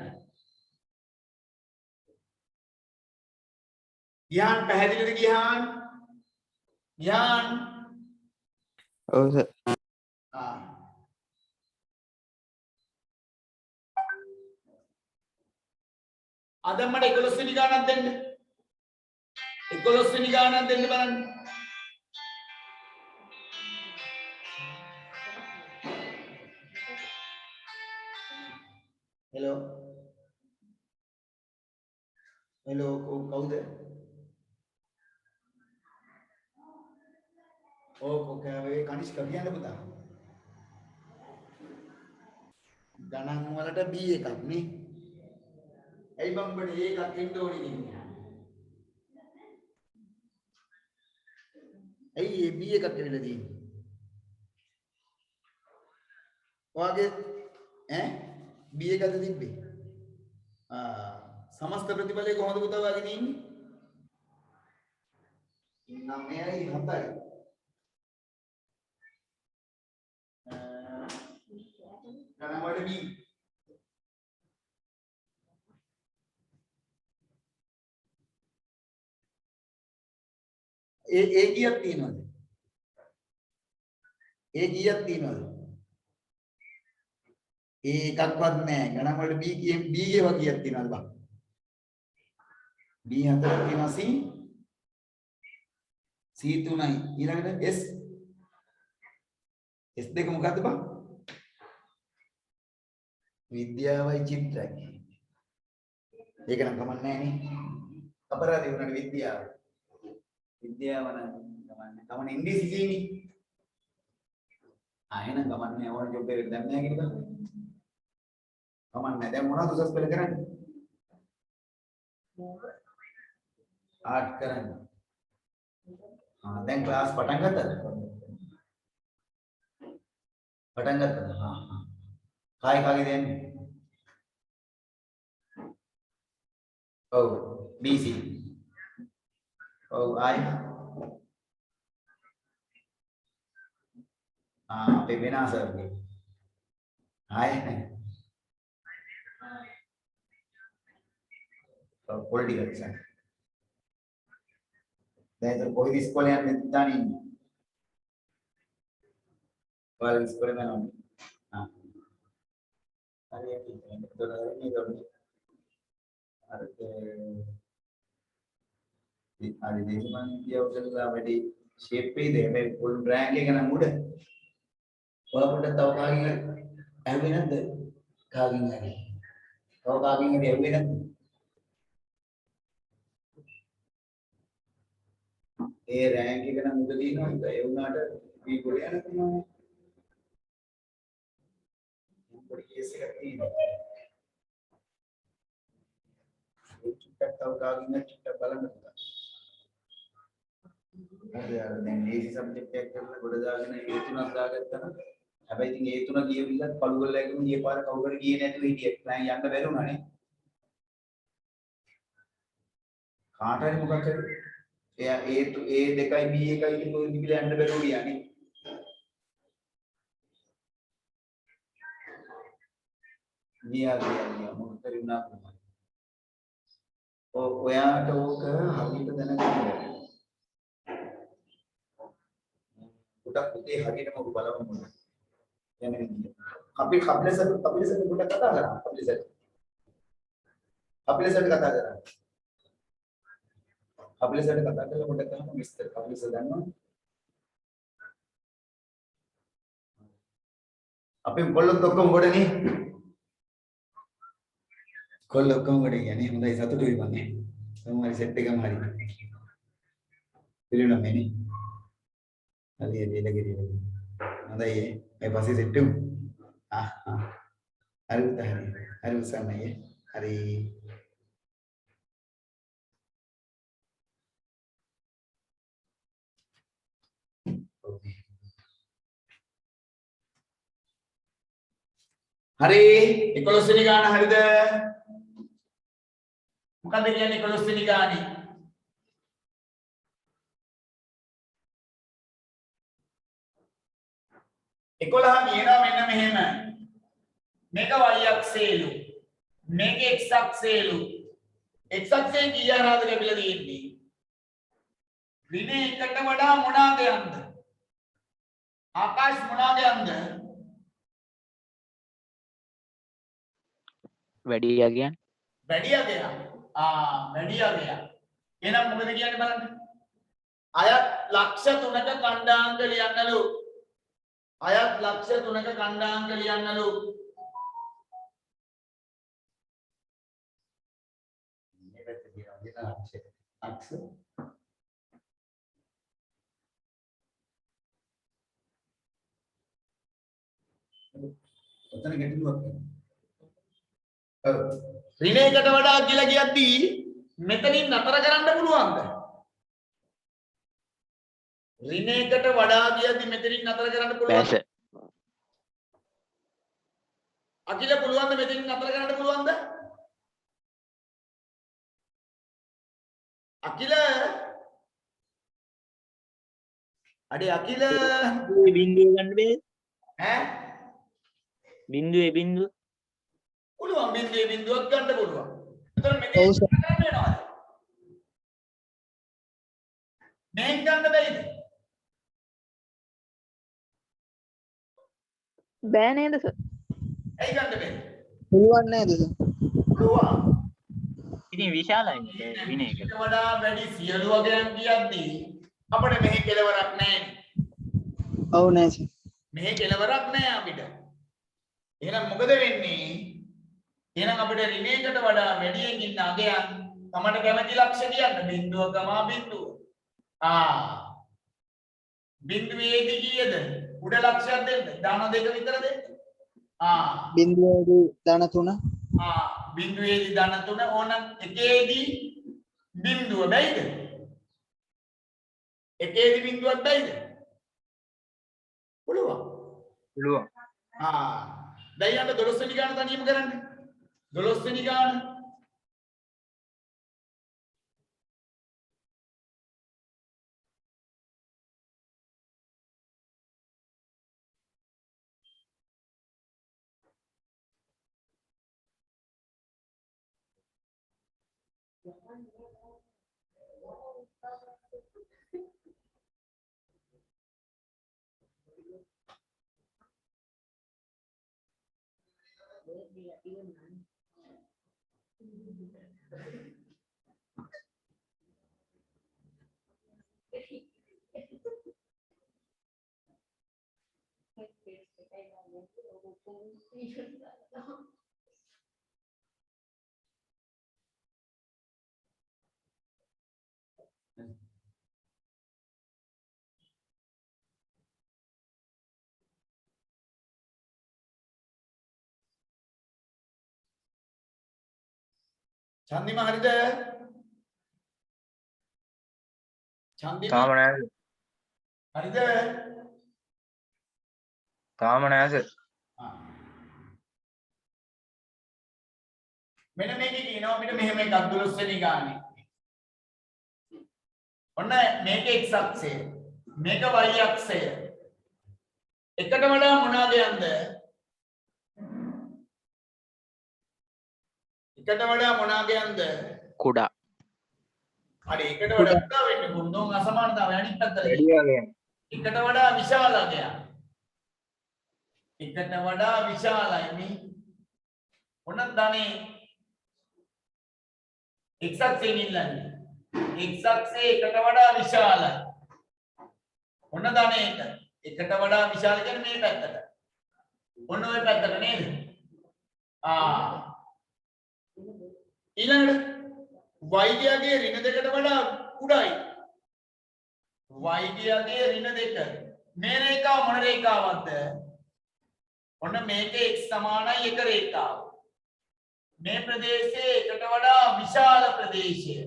ගියාන් පැහැදිලිද ගියාන්? ගියාන්. ඔව් සර් අද මට 11 වෙනි ගානක් දෙන්න. 11 වෙනි ගානක් දෙන්න බලන්න. හෙලෝ. කවුද? ඕක ඔය කනිෂ්ක කියන්න පුතා. ගණන් වලට B එකක් නේ. ඇයි මම ඔබට A එකක් එන්න ඕනේ කියන්නේ? ඇයි ඒ B එකක් ඇවිල්ලා තියෙන්නේ? ඔයාගේ B එකද තිබ්බේ? සමස්ත ප්‍රතිඵලය කොහොමද පුතා ඔයාගෙන ඉන්නේ? 9යි 7යි. ගණන් වලට B. ඒ කීයක් තියෙනවද? ඒ කීයක් තියෙනවද? ඒ එකක්වත් නැහැ. ගණන් වලට B ගේවා කීයක් තියෙනවද බං? B හතරක් තියෙනවා C 3යි. ඊළඟට S දෙක මොකද්ද බං? විද්‍යාවයි චිත්‍රයි. ඒක නම් කමක් නැහැ නේ. අපරාධය වුණාට විද්‍යාව. විද්‍යාව නම් කමන්නේ. කමන්නේ ඉංග්‍රීසි සීනි. එහෙනම් කමන්නේ ඕන ජොබ් එකකට දැන් නැහැ කියලා. කමන්නේ. දැන් මොනවද උසස් පෙළ කරන්නේ? ආර්ට් කරන්නේ. දැන් ක්ලාස් පටන් ගත්තද? පටන් ගත්තද? කාගේ දෙන්නේ? ඔව් BC. ඔව් I. අපේ වෙනසර්ගේ. Political science. දැන් කොයිද ඉස්කෝලේ යන්නේ දාන්නේ? ඔයාලා ඉස්කෝලේ යනවා. හරියට ඉතින් අර දේශපාලන විද්‍යාවකලා වැඩි ෂේප් එකේ දෙ මේ ෆුල් රෑන්ක් එක නම් උඩ. ඔයාලට තව කාගෙන් ඇහුවේ නැද්ද? කාගෙන් හරි. තව කාගෙන් හරි ඇහුවේ නැද්ද? ඒ රෑන්ක් එක නම් උඩ තියෙනවා. ඒ වුණාට මේ ගොඩ යන තමයි. පොඩි කේස් එකක් තියෙනවා. ඒ චුට්ටක් තව කාගෙන් හරි චුට්ටක් බලන්න පුතා. හරි අර දැන් AC සබ්ජෙක්ට් එකක් කරලා ගොඩ දාගෙන ඒ තුනක් දාගත්තා නම් හැබැයි ඉතින් ඒ තුන ගියවිලත් පළු කරලා ගිහින් ගිය පාර කවුරුහරි ගියේ නැතුව හිටියෙත් නෑ යන්න බැරුණානේ කාට හරි මොකක් හරි එයා ඒ 2යි B 1යි කියන ඔය දිවිල යන්න බැරුව ගියානේ ගියා මොකද හරි වුණා කොහොමද ඔයාට ඕක හරියට දැනගන්න උඩක් උදේ හරියටම ඔබ බලමු මොකද යන්නේ අපි කපිලසර් පොඩ්ඩක් කතා කරා කපිලසර් කතා කරා කපිලසර් කතා කරලා පොඩ්ඩක් කරමු විස්තර කපිලසර් දන්නවා අපි කොල්ලොත් ඔක්කොම ගොඩනේ කොල්ලොත් ඔක්කොම ගොඩ කියන්නේ හොඳයි සතුටුයි මම තමයි සෙට් එකම හරි පිළිවෙලම නේ හරි එලගිරිය හොඳයි ඒ පස්සේ සෙට් එකමු හරි උසන්නයි හරි හරි 11 වෙනි ගාන හරිද මොකද කියන්නේ 11 වෙනි ගානේ 11 කියනවා මෙන්න මෙහෙම මේක y අක්ෂයලු මේක x අක්ෂයලු x අක්ෂයේ කීයනවාද ලැබිලා තියෙන්නේ ඍණ 1ට වඩා මොනවාද යන්ද ආකාශ මොනවාද යන්ද වැඩි යගයන් වැඩි යගයක් වැඩි යගයක් එහෙනම් මොකද කියන්නේ බලන්න අයත් ලක්ෂ 3ක කණ්ඩාංක ලියන්නලු අයත් ලක්ෂ 3ක කණ්ඩාංක ලියන්නලු මේ පැත්තේ තියෙනවා ලක්ෂ ඔතන ගැටලුවක් තියෙනවා. ඍණයකට වඩා කියලා කියද්දී මෙතනින් නතර කරන්න පුළුවන්ද? ඍණයකට වඩා කියද්දී මෙතනින් නතර කරන්න බෑ පුළුවන්ද? සර්. අකිල පුළුවන්ද මෙතනින් නතර කරන්න පුළුවන්ද? අකිල අඩේ අකිල බින්දුව ගන්න බෑ. ඈ බින්දුවේ බින්දුව. පුළුවන් බින්දුවක් ගන්න පුළුවන්. එතකොට මෙතන ඔව් සර්. ගන්න වෙනවද? මේක ගන්න බැයිද? බෑ නේද සර්? ඇයි ගන්න බැරි? පුළුවන් නේද සර්? පුළුවන්. ඉතින් විශාලයි විනයකට. ඊට වඩා වැඩි සියලු වගයන් කියද්දී අපිට මෙහි කෙලවරක් නැහැ. ඔව් නෑ සර්. මෙහි කෙලවරක් නැහැ අපිට. එහෙනම් මොකද වෙන්නේ? එහෙනම් අපිට ඍණයකට වඩා වැඩියෙන් ඉන්න අගයන් තමට කැමති ලක්ෂ කියන්න බිඳුව කමා බිඳුව. බිඳුවේදී කීයද? උඩ ලක්ෂයක් දෙන්න. ධන දෙක විතර දෙන්න. බිඳුවේදී ධන 3. බිඳුවේදී ධන 3 ඕන එකේදී බිඳුව බැයිද? එකේදී බිඳුවක් බැයිද? පුළුවන්. පුළුවන්. දැන් යන්න 12 වෙනි ගාන තනියම කරන්න. 12 වෙනි ගාන. චන්දිම හරිද? චන්දිම තාම නෑ. හරිද? තාම නෑ සර්. මෙන්න මේක කියනවා අපිට මෙහෙම එකක් 12 වෙනි ගානේ. ඔන්න මේක x අක්ෂය. මේක y අක්ෂය. එකට වඩා මොනවාද යන්ද? එකට වඩා මොනවාද යන්ද? කුඩා. හරි එකට වඩා කුඩා වෙන්නේ ගුණෝන් අසමානතාවය අනිත් පැත්තට. වැඩි වගේ. එකට වඩා විශාල අගයක්. එකට වඩා විශාලයි මේ. ඔන්න ධනේ x අක්ෂයෙන් ඉල්ලන්නේ. x අක්ෂයේ එකට වඩා විශාලයි. ඔන්න ධනේට. එකට වඩා විශාල කියන්නේ මේ පැත්තට. ඔන්න ওই පැත්තට නේද? ඊළඟට y ගියාගේ ඍණ දෙකට වඩා කුඩායි. y ගියාගේ ඍණ දෙක. මේ රේඛාව මොන රේඛාවක්ද? ඔන්න මේක x සමානයි එක රේඛාව. මේ ප්‍රදේශයේ එකට වඩා විශාල ප්‍රදේශය.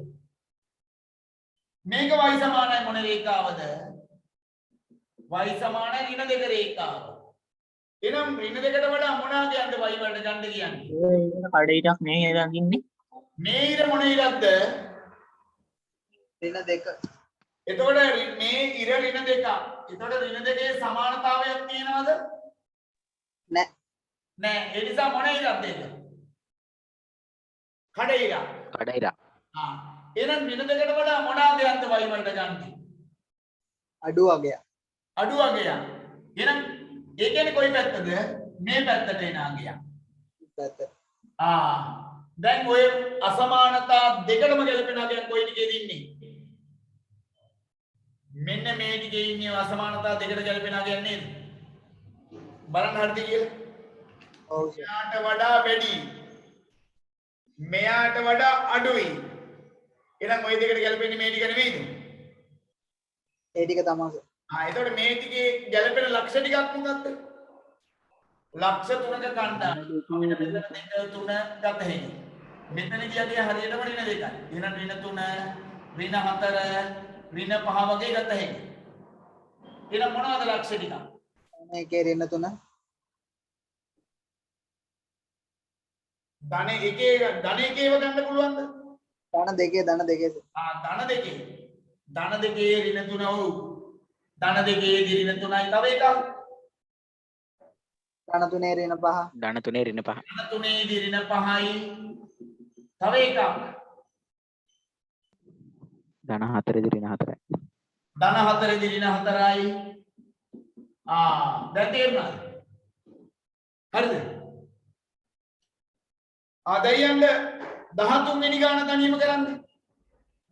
මේක y සමානයි මොන රේඛාවද? y සමානයි ඍණ දෙක රේඛාව. එනම් ඍණ දෙකට වඩා මොනවාද යන්න y වලට ගන්න කියන්නේ? කඩේටක් මේ ඉඳන් ඉන්නේ. මේ ඉර මොන ඉරක්ද? ඍණ 2. එතකොට මේ ඉර ඍණ දෙක. එතකොට ඍණ දෙකේ සමානතාවයක් තියෙනවද? නෑ. නෑ. ඒ නිසා මොන ඉරක්ද ඒක? කඩ ඉර. කඩයිරා. එහෙනම් ඍණ දෙකට වඩා මොනවාද යන්න y වලට ගන්නේ? අඩු වගයක්. අඩු වගයක්. එහෙනම් ඒ කියන්නේ කොයි පැත්තද? මේ පැත්තට එන අගයක්. පැත්ත. දැන් ඔය අසමානතා දෙකටම ගැලපෙන අගයක් කොයි ටිකේද ඉන්නේ? මෙන්න මේ ටිකේ ඉන්නේ අසමානතා දෙකට ගැලපෙන අගයක් නේද? බලන්න හරිද කියලා? ඔව් සර්. මෙයාට වඩා වැඩි. මෙයාට වඩා අඩුයි. එහෙනම් ওই දෙකට ගැලපෙන්නේ මේ ටික නෙමෙයිද? ඒ ටික තමයි සර්. එතකොට මේ ටිකේ ගැලපෙන ලක්ෂ ටිකක් මොකක්ද? ලක්ෂ 3ක කණ්ඩායම අපිට මෙතන දෙක 3 ගත හැකියි. මෙතනදී අපි හරියටම ඍණ දෙකයි. එහෙනම් ඍණ 3, ඍණ 4, ඍණ 5 වගේ ගත හැකියි. එහෙනම් මොනවද ලක්ෂ ටික? මේකේ ඍණ 3 ධන එකේ ගන්න පුළුවන්ද? ධන දෙකේ ධන දෙකේ ඍණ 3 ඔව්. ධන දෙකේ ඍණ 3යි තව එකක්. ධන 3 ඍණ 5 ධන 3 ඍණ 5 ධන 3 ඍණ 5යි තව එකක්. ධන 4 ඍණ 4යි ධන 4 ඍණ 4යි. දැන් තේරුණාද? හරිද? දැන් යන්න 13 වෙනි ගාන තනියම කරන්න.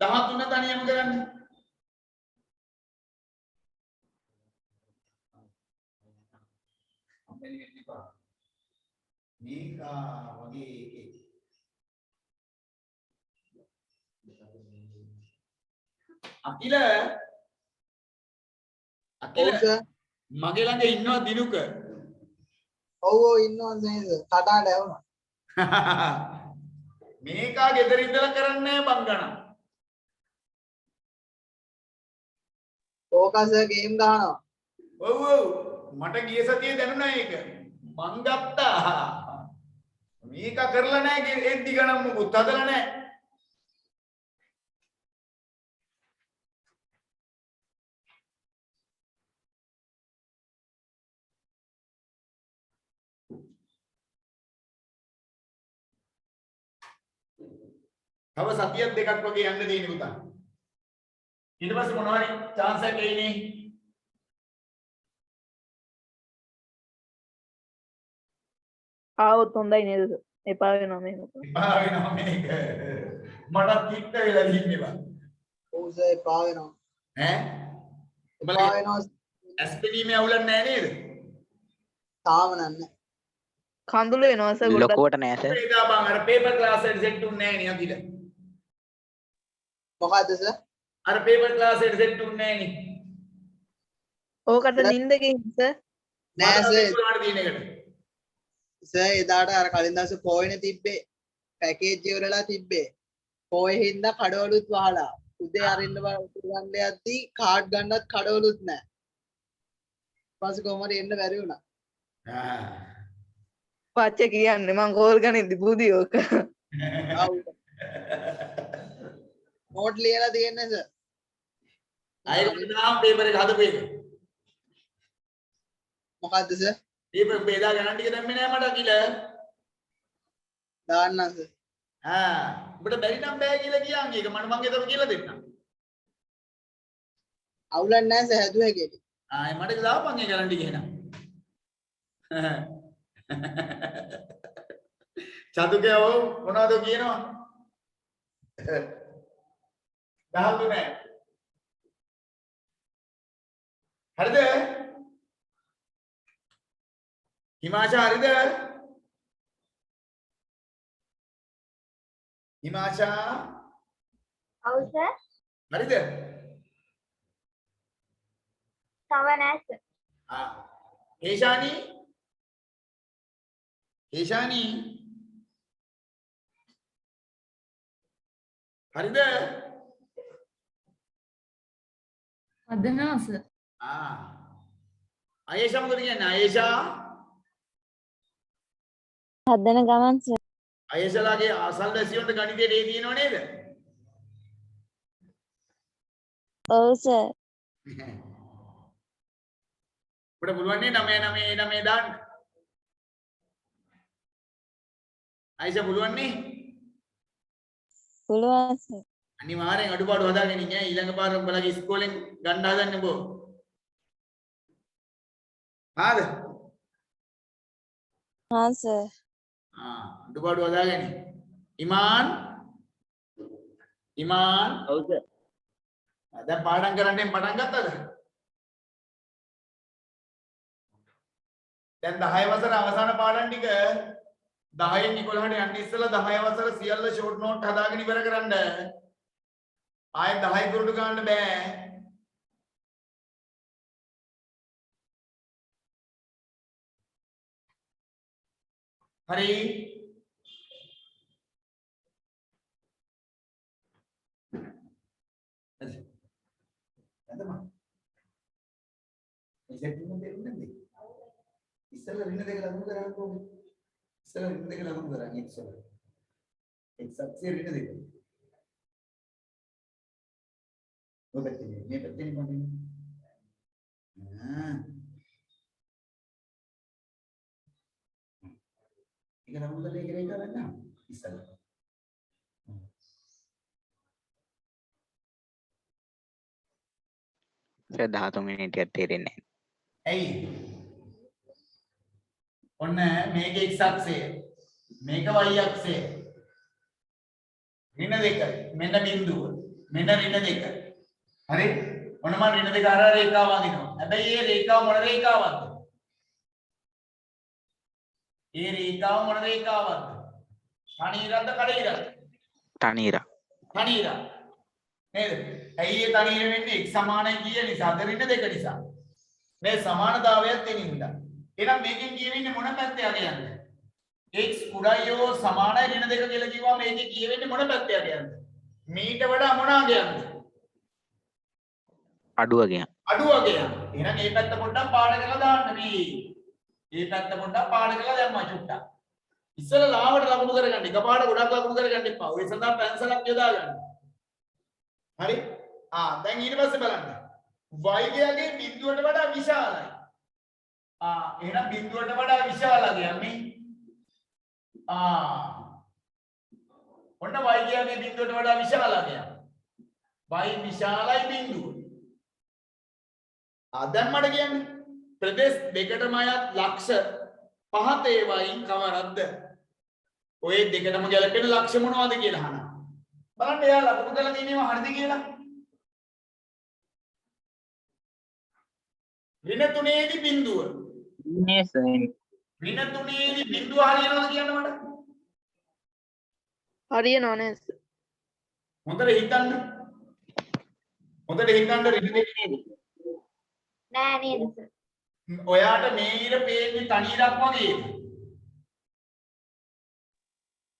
13 තනියම කරන්න. මේක වගේ එකේ අකිල ඔව් සර් මගේ ළඟ ඉන්නවා දිනුක. ඔව් ඉන්නවා නේද කටාට ඇවුනා මේකා ගෙදර ඉඳලා කරන්නේ බං ගණන්. ඕකා සර් ගේම් ගහනවා ඔව් මට ගිය සතියේ දැනුණා ඒක. මං ගත්තා. මේක කරලා නැහැ එද්දි ගණන් මොකුත් හදලා නැහැ. තව සතියක් දෙකක් වගේ යන්න තියෙන පුතා. ඊට පස්සේ මොනවා හරි chance එකක් එයිනේ. ආවොත් හොඳයි නේද සර්? එපා වෙනවා මේක. එපා වෙනවා මේක. මටත් කිට්ට වෙලා දින්නේ බං. ඔව් සර් එපා වෙනවා ඈ? එපා වෙනවා ඇස්පෙනීමේ අවුලක් නැහැ නේද? තාම නන්නේ කඳුළු වෙනවා සර් ගොඩක්. ලොකුවට නෑ සර් ඒක බං අර පේපර් ක්ලාස් එකට සෙට් උන්නේ නැහැ නේ අකිල. මොකද්ද සර් අර පේපර් ක්ලාස් එකට සෙට් උන්නේ නැහැ නේ. ඕකට නින්ද ගිහින් සර්. නෑ සර් තියෙන එකට. සර් එදාට අර කලින් දවසේ පොයිනේ තිබ්බේ පැකේජ් ඉවරලා තිබ්බේ පොයේ හින්දා කඩවලුත් වහලා උදේ අරින්න ගන්න යද්දි කාඩ් ගන්නත් කඩවලුත් නෑ ඊපස්සේ කොහමද එන්න බැරි වුණා පච්ච කියන්නේ මං කෝල් ගනිද්දි බුදි ඕක. නෝට් ලියලා තියෙන්නේ සර් අයකට දාම් පේපර් එක හදපු එක. මොකද්ද සර් පේපර් බෙදා ගණන් ටික දැම්මේ නැහැ මට අකිල. දාන්නම් සර් ඔබට බැරි නම් බෑ කියලා කියන් ඒක මම ඒතර කියලා දෙන්නම්. අවුලක් නැහැ සර් හැදුවේ හැකේට මට දාපන් ඒ ගණන් ටික එහෙනම්. චතුකේ ඔව් මොනවද කියනවා? 13 හරිද? හිමාෂා හරිද? හිමාෂා ඔව් සර්. හරිද? තව නෑ සර්. හේෂානි හරිද? හදනවා සර්. අයේෂා මොකද කියන්නේ? අයේෂා හදන ගමන් සර්. අයේෂාලාගේ අසල්වැසියොන්ට ගණිතයේ ඒ තියෙනව නේද? ඔව් සර්. ඔබට පුළුවන් නේ 99 දාන්න. අයේෂා පුළුවන් නේ? පුළුවන් සර්. අනිවාර්යෙන් අඩුපාඩු හදාගෙන ඉන්නේ ඊළඟ පාර උඹලගේ ඉස්කෝලෙන් ගන්න හදන්නේ බෝ. හාද? හා සර්. අඩුපාඩු හදාගෙන. ඉමාන් ඔව් සර්. දැන් පාඩම් කරන්න පටන් ගත්තද? දැන් 10 වසර අවසාන පාඩම් ටික 10න් 11ට යන්න ඉස්සෙල්ලා 10 වසර සියල්ල ෂෝට් නෝට් හදාගෙන ඉවර කරන්න. ආයෙ 10 කුරුඩු ගන්න බෑ. හරි නැදම එසෙට් එක දෙන්නේ නැද්ද ඉස්සෙල්ලා රින දෙක ලඟු කරන්නේ ඉස්සෙල්ලා රින දෙක ලඟු කරන්නේ ඉස්සෙල්ලා එක්ස් අක්ෂයේ රින දෙක ඔය පැත්තේ මේ පැත්තේ මොකද ඒක ලඟු කරලා ඒක රේඛා ගන්න ඉස්සෙල්ලා සර් 13 මිනිත්යක් තේරෙන්නේ ඇයි ඔන්න මේක x අක්ෂය මේක y අක්ෂය ඍණ දෙක මෙන්න බිඳුව මෙන්න ඍණ දෙක හරි ඔන්න මම ඍණ දෙක අර රේඛාව වදිනවා හැබැයි මේ රේඛාව මොන රේඛාවක්ද මේ රේඛාව මොන රේඛාවක්ද තනීරක්ද කඩීරක්ද තනීරා තනීරක් නේද ඇයි ඒ තනීර වෙන්නේ x සමානයි කිය නිසා ඍණ දෙක නිසා මේ සමානතාවයක් තියෙනින්ද එහෙනම් මේකෙන් කියවෙන්නේ මොන පැත්තේ යන්නේ x කුඩායෝ සමානයි ඍණ දෙක කියලා කිව්වම මේකේ කියවෙන්නේ මොන පැත්තේ යන්නේ මීට වඩා මොනාගේ යන්නේ අඩුවගේ අඩුවගේ යන්නේ එහෙනම් මේ පැත්ත පොඩ්ඩක් පාඩ කරලා දාන්න මේ පැත්ත පොඩ්ඩක් පාඩ කරලා දැම්මා චුට්ටක් ඉස්සෙල්ලා ලාවට ලකුණු කරගන්න එකපාරට ගොඩක් ලකුණු කරගන්න එපා ඔය සඳහා පැන්සලක් යොදා ගන්න හරි දැන් ඊට පස්සේ බලන්න y ගේගේ බිඳුවට වඩා විශාලයි එහෙනම් බිඳුවට වඩා විශාලයි යන්නේ ඔන්න y ගේගේ බිඳුවට වඩා විශාලයි y විශාලයි බිඳුව දැන් මට කියන්න ප්‍රදේශ දෙකටම අයත් ලක්ෂ 5 ඒවායින් කවරක්ද ඔය දෙකටම ගැලපෙන ලක්ෂ මොනවද කියලා අහනවා බලන්න එයා ලකුණු කරලා තියෙනවා හරිද කියලා ඍණ 3 දී බිඳුව නේ සර් ඍණ 3 දී බිඳුව හරියනවද කියන්න මට හරියනවා නේද සර්? හොඳට හිතන්න ඍණ 2 නෑ නේද සර් ඔයාට මේ ඉර පේන්නේ තනීරක් වගේද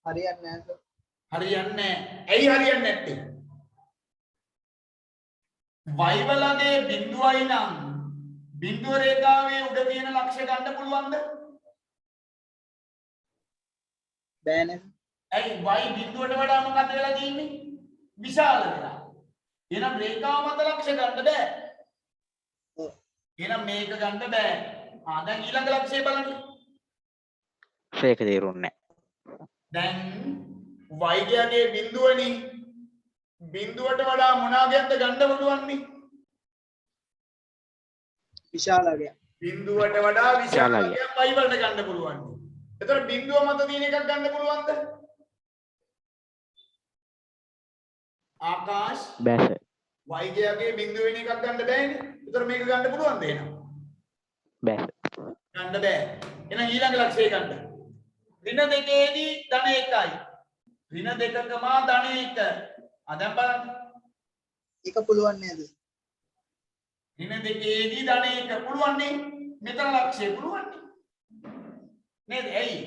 හරියන්නේ නැහැ සර් හරියන්නේ නැහැ ඇයි හරියන්නේ නැත්තේ y වලගේ බිඳුවයි නම් බිඳුව රේඛාවේ උඩ තියෙන ලක්ෂ ගන්න පුළුවන්ද බෑ නේද ඇයි y බිඳුවට වඩා මොකද වෙලා තියෙන්නේ විශාල වෙලා එහෙනම් රේඛාව මත ලක්ෂ ගන්න බෑ එහෙනම් මේක ගන්න බෑ දැන් ඊළඟ ලක්ෂය බලන්න ඒක තේරුන්නේ දැන් y ගේගේ බිඳුවනේ බිඳුවට වඩා මොනාගයක්ද ගන්න පුළුවන් නේ විශාලගේ බිඳුවට වඩා විශාලයක් y වලට ගන්න පුළුවන් එතකොට බිඳුව මත තියෙන එකක් ගන්න පුළුවන්ද ආකාශ බෑ සර් y ගේගේ බිඳුව වෙන එකක් ගන්න බෑනේ එතකොට මේක ගන්න පුළුවන්ද එහෙනම් බෑ සර් ගන්න බෑ එහෙනම් ඊළඟ ලක්ෂය ගන්න ඍණ දෙකේදී ධන 1යි ඍණ දෙකකම ධන 1 දැන් බලන්න ඒක පුළුවන් නේද ඍණ දෙකේදී ධන 1 පුළුවන් නේ මෙතන ලක්ෂය පුළුවන් නේද ඇයි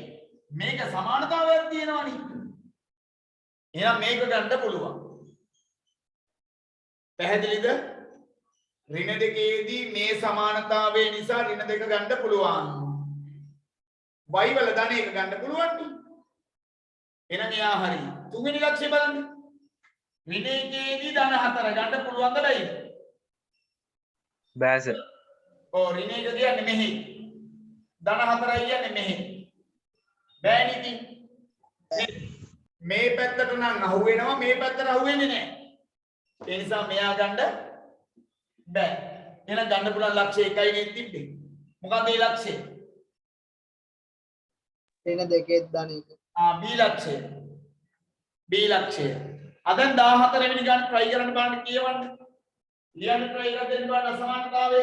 මේක සමානතාවයක් තියෙනවනේ එහෙනම් මේක ගන්න පුළුවන් පැහැදිලිද ඍණ දෙකේදී මේ සමානතාවය නිසා ඍණ දෙක ගන්න පුළුවන් y වල ධන 1 ගන්න පුළුවන් නේ එහෙනම් එයා හරි තුන්වෙනි ලක්ෂය බලන්න ඍණ එකේදී ධන 4 ගන්න පුළුවන්ද බැයිද බෑ සර් ඍණ එක කියන්නේ මෙහි ධන 4යි කියන්නේ මෙහි බෑ නේද මේ පැත්තට නම් අහු වෙනවා මේ පැත්තට අහු වෙන්නේ නැහැ ඒ නිසා මෙයා ගන්න බෑ එහෙනම් ගන්න පුළුවන් ලක්ෂය එකයි නේ තිබ්බේ මොකද ඒ ලක්ෂය ඍණ දෙකේ ධන 1 B ලක්ෂය දැන් 14 වෙනි ගාන try කරන්න බලන්න කියවන්න ලියන්න try කරලා දෙන්න බලන්න අසමානතාවය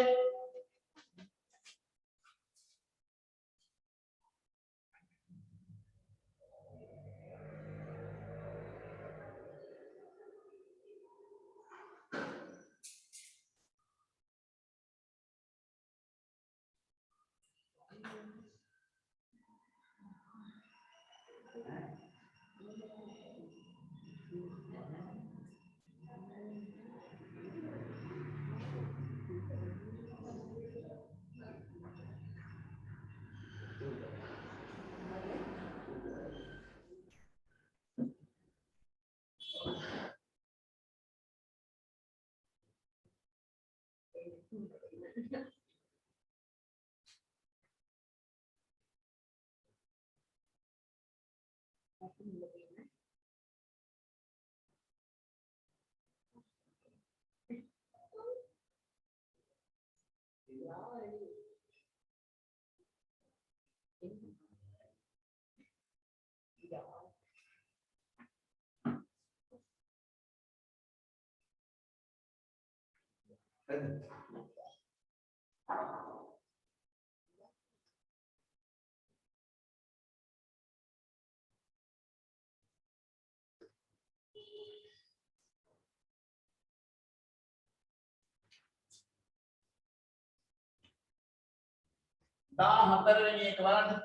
दा 4 වෙනි එක බලන්න.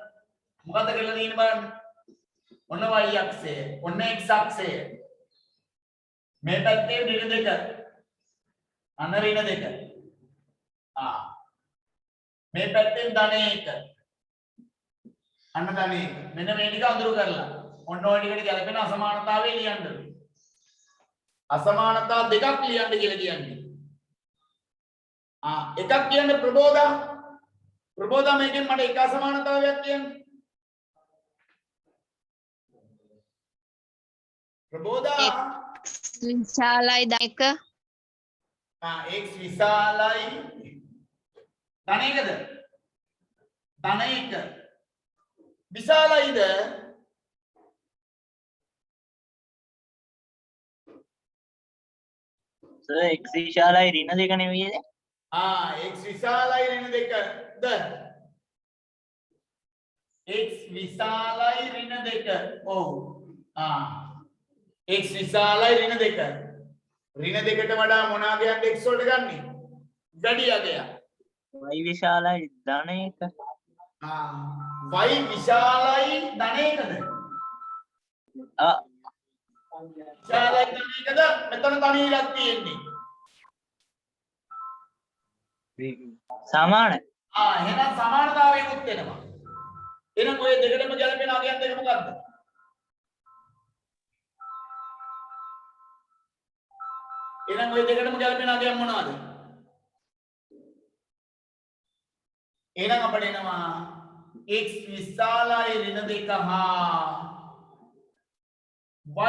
මොකද කියලා තියෙන්නේ බලන්න. ඔන්න y අක්ෂය, ඔන්න x අක්ෂය. මේ පැත්තේ ඍණ දෙක. අන්න ඍණ දෙක. මේ පැත්තෙන් ධන 1. අන්න ධන 1. මෙන්න මේ ටික අඳුරු කරලා. ඔන්න ඔය ටිකට ගැලපෙන අසමානතාවය ලියන්න. අසමානතා දෙකක් ලියන්න කියලා කියන්නේ. එකක් කියන්නේ ප්‍රබෝධා. ප්‍රබෝධා මේකෙන් මට එක අසමානතාවයක් කියන්න. ප්‍රබෝධා විශාලයි දැක. x විශාලයි ධන 1ද? ධන 1 විශාලයිද? සර් x විශාලයි ඍණ දෙක නෙවෙයිද? x විශාලයි ඍණ 2ද? x විශාලයි ඍණ 2. ඔව්. x විශාලයි ඍණ 2. ඍණ 2ට වඩා මොනවා ගයන්ද x වලට ගන්නෙ? වැඩි අගයක්. y විශාලයි ධන 1. y විශාලයි ධන 1ද? විශාලයි ධන 1ද? මෙතන තනියලක් තියෙන්නේ. සමාන. එහෙනම් සමානතාවයකුත් වෙනවා. එහෙනම් ඔය දෙකටම ගැලපෙන අගයන් දෙක මොකක්ද? එහෙනම් ඔය දෙකටම ගැලපෙන අගයන් මොනවද? එහෙනම් අපිට එනවා x විශාලයි ඍණ 2 හා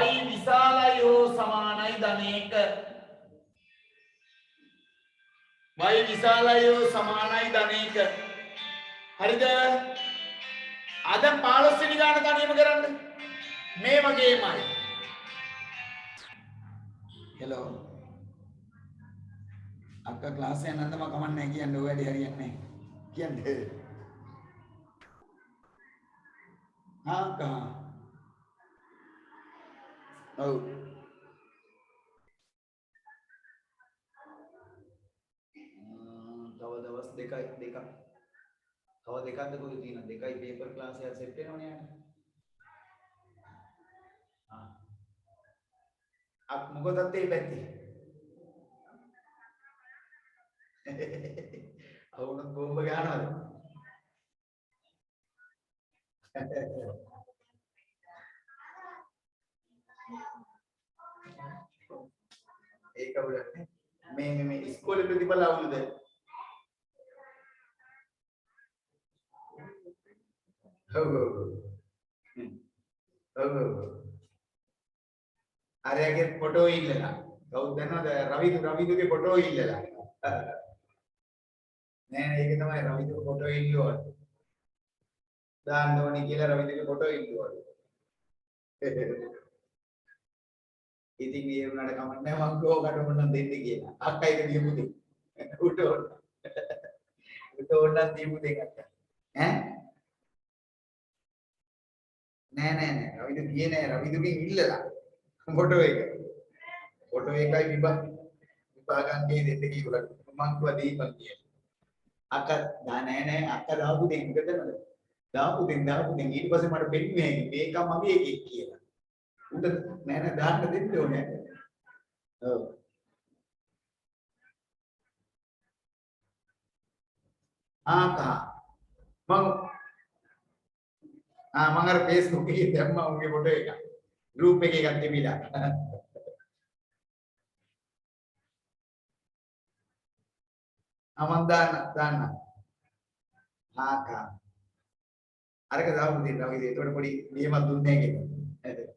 y විශාලයි හෝ සමානයි ධන 1. y විශාලයි හෝ සමානයි ධන 1. හරිද? අද 15 වෙනි ගාන තනියම කරන්න. මේ වගේමයි. හෙලෝ. අක්කා ක්ලාස් එක යනන්දම කමක් නැහැ කියන්නේ ඔය වැඩි හරියන්නේ නැහැ. කියන්නේ. අක්කා. ඔව්. තව දවස් දෙකක්. තව දෙකක්ද කොහෙද තියෙන දෙකයි පේපර් ක්ලාස් එක සෙට් වෙනවනේ යන්න. මොකදත් ඒ පැත්තේ. අවුනත් බෝම්බ ගන්නවද? ඒක අවුලන්නේ. මේ ඉස්කෝලේ ප්‍රතිඵල අවුලද? අරයාගේ ෆොටෝ ඉල්ලලා. කවුද දන්නවද? රවිදුගේ ෆොටෝ ඉල්ලලා. නෑ ඒක තමයි රවිදුගේ ෆොටෝ ඉල්ලුවා. දාන්න ඕනේ කියලා රවිදුගේ ෆොටෝ ඉල්ලුවා. ඉතින් ඒ වුණාට කමක් නෑ මම ගෝකට මොනනම් දෙන්න කියලා. අක්කා ඒක දීපු දෙයක්. උට ඕනනම් දීපු දෙයක් අක්කා. ඈ නෑ රවිදු ගියේ නෑ රවිදුගෙන් ඉල්ලලා ෆොටෝ එක. ෆොටෝ එකයි විභාගන්නේ දෙන්න කිව්වලු. මං කිව්වා දීපන් කියලා. අක්කා නෑ අක්කා දාපු දෙයක් නේද? දාපු දෙයක් ඊට පස්සේ මට පෙන්නේ මේක මගේ එකෙක් කියලා. උන්ට නෑ දාන්න දෙන්න ඕනේ. ඔව්. ආකා මම අර Facebook එකේ දැම්මා උගේ ෆොටෝ එක. ගෲප් එකේ එකක් තිබිලා. මම දාන්න. ආකා. අරක දාමු දෙන්න. ඔය ඒකට පොඩි නියමයක් දුන්නේ නැහැ.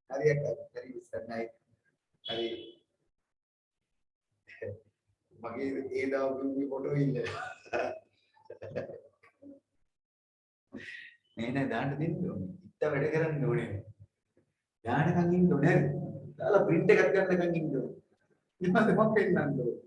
හරියට හරි ඉස්සරහයි. හරි. මගේ ඒ දාපු ෆොටෝ ඉන්න. නෑ දාන්න දෙන්න ඕනේ. ඉත්ත වැඩ කරන්න ඕනේ. දාන්නකම් ඉන්න ඕනේ. දාලා print එකක් ගන්නකම් ඉන්න ඕනේ. ඊපස්සේ මම පෙන්නන්න ඕනේ.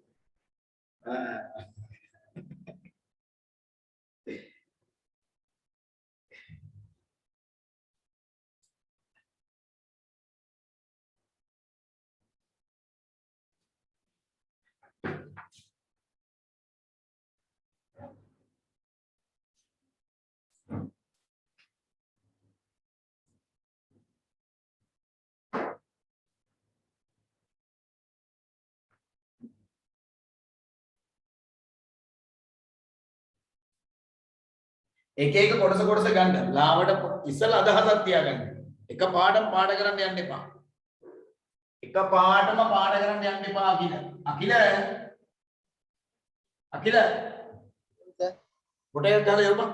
එක එක කොටස ගන්න. ලාවට ඉස්සලා අදහසක් තියාගන්න. එක පාඩම් පාඩ කරන්න යන්න එපා. එක පාඩම පාඩ කරන්න යන්න එපා අකිල. අකිල කොට එකක් ගහලා යවපන්.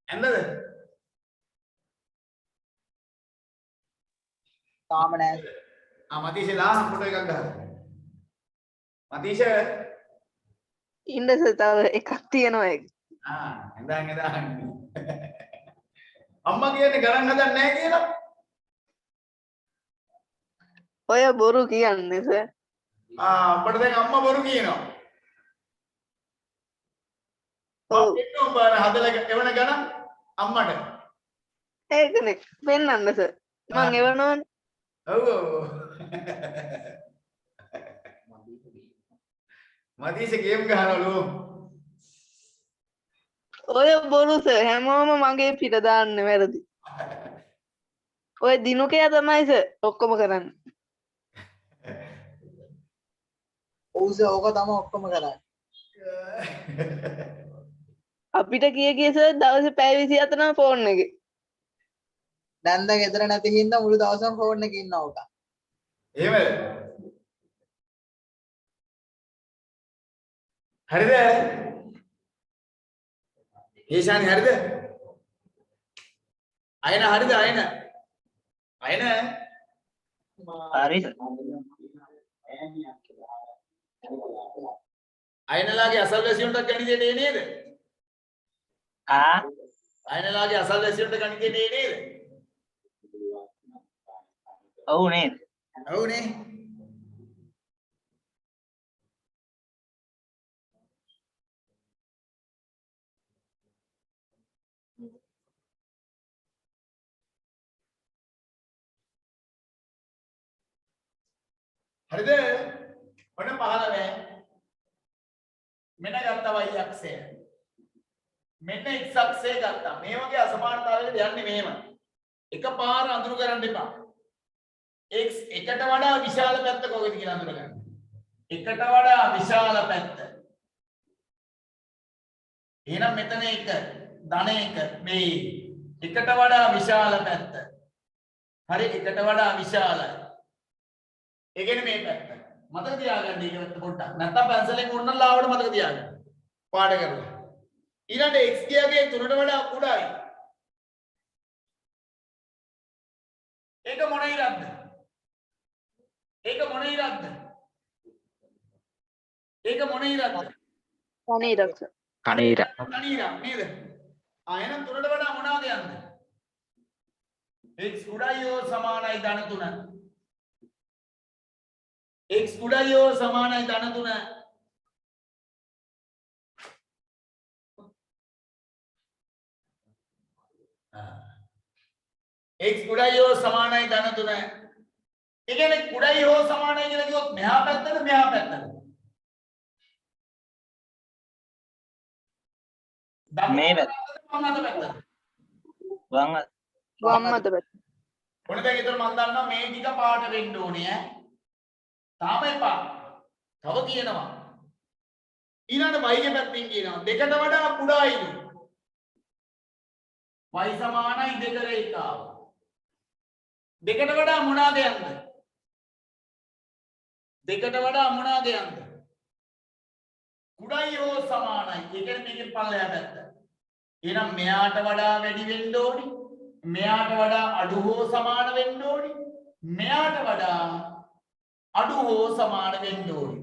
ඇන්නද? තාම නෑ. මතීෂ දාන්න කොට එකක් ගහලා. මතීෂ ඉන්න සර් තව එකක් තියෙනවා ඒක. එඳන්. අම්මා කියන්නේ ගණන් හදන්නේ නැහැ කියලා. ඔය බොරු කියන්නේ සර්. අපිට දැන් අම්මා බොරු කියනවා. ඔව්. එන්නෝ බාර හදලා එවන ගණන් අම්මට. ඒකනේ පෙන්නන්න සර්. මං එවනවනේ. ඔව්. මදීෂ ගේම් ගහනවලු. ඔය බොරු සර් හැමෝම මගේ පිට දාන්න වැරදි. ඔය දිනුකයා තමයි සර් ඔක්කොම කරන්නේ. ඔව් සර් ඕක තමයි ඔක්කොම කරන්නේ. අපිට කිය සර් දවසේ පැය 24ම ෆෝන් එකේ. නැන්ද ගෙදර නැති හින්දා මුළු දවසම ෆෝන් එකේ ඉන්නවා ඕක. එහෙමද? හරිද? ඒෂානි හරිද? අයන හරිද අයන? හරි අයනලාගේ අසල්වැසියන්ට ගණිතේ නේද? අයනලාගේ අසල්වැසියන්ට ගණිතේ නේද? ඔව් නේද? ඔව්නේ. හරිද? ඔන්න 15 මෙන්න ගත්තා y අක්ෂය. මෙන්න x අක්ෂය ගත්තා. මේ වගේ අසමානතාවයකට යන්නේ මෙහෙම. එකපාර අඳුරු කරන්න එපා. x එකට වඩා විශාල පැත්ත කොහෙද කියලා අඳුර ගන්න. එකට වඩා විශාල පැත්ත. එහෙනම් මෙතන එක ධන එක මේ එකට වඩා විශාල පැත්ත. හරි එකට වඩා විශාලයි. ඒ කියන්නේ මේ පැත්ත. මතක තියාගන්න ඒක පොඩ්ඩක්. නැත්තම් පැන්සලෙන් ඕන ලාවට මතක තියාගන්න. පාඩ කරලා. ඊළඟට x ගියගේ 3ට වඩා කුඩායි. ඒක මොන ඉරක්ද? කණීරක් සර්. කණීර කණීරක් නේද? එහෙනම් 3ට වඩා මොනවද යන්නේ? x කුඩායි හෝ සමානයි ධන 3. x කුඩායි හෝ සමානයි ධන 3. x කුඩායි හෝ සමානයි ධන 3. ඒ කියන්නේ කුඩායි හෝ සමානයි කියලා කිව්වොත් මෙහා පැත්තද මෙහා පැත්තද? මේ පැත්ත. වම් අත පැත්තද? වම් අත පැත්ත. ඔන්න දැන් ඊතර මම දන්නවා මේ ටික පාට වෙන්න ඕනේ ඈ. තාම එපා. තව කියනවා. ඊළඟ y ගේ පැත්තෙන් කියනවා දෙකට වඩා කුඩායිද? y සමානයි 2 රේඛාව. දෙකට වඩා මොනවාද යන්ද? දෙකට වඩා මොනවාද යන්ද? කුඩායි හෝ සමානයි. ඒ කියන්නේ මේකේ පල්ලෙහා පැත්ත. එහෙනම් මෙයාට වඩා වැඩි වෙන්න ඕනි. මෙයාට වඩා අඩු හෝ සමාන වෙන්න ඕනි. මෙයාට වඩා අඩු හෝ සමාන වෙන්න ඕනි.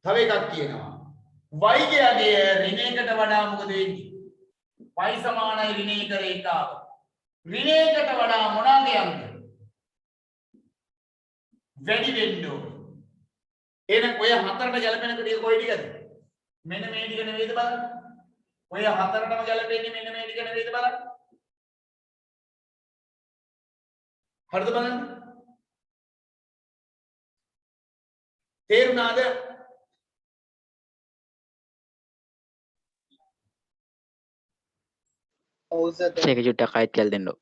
තව එකක් කියනවා. y ගේ ඍණයකට වඩා මොකද වෙන්නේ? y සමානයි ඍණයක රේඛාව. ඍණයකට වඩා මොනවාද යන්නේ? වැඩි වෙන්න ඕනි. එහෙනම් ඔය හතරට ගැලපෙන ටික කොයි ටිකද? මෙන්න මේ ටික නෙවෙයිද බලන්න. ඔය හතරටම ගැලපෙන්නේ මෙන්න මේ ටික නෙවෙයිද බලන්න. හරිද බලන්න? තේරුණාද? ඔව් සර්. ඒක චුට්ටක් අයිත් කියලා දෙන්නෝ.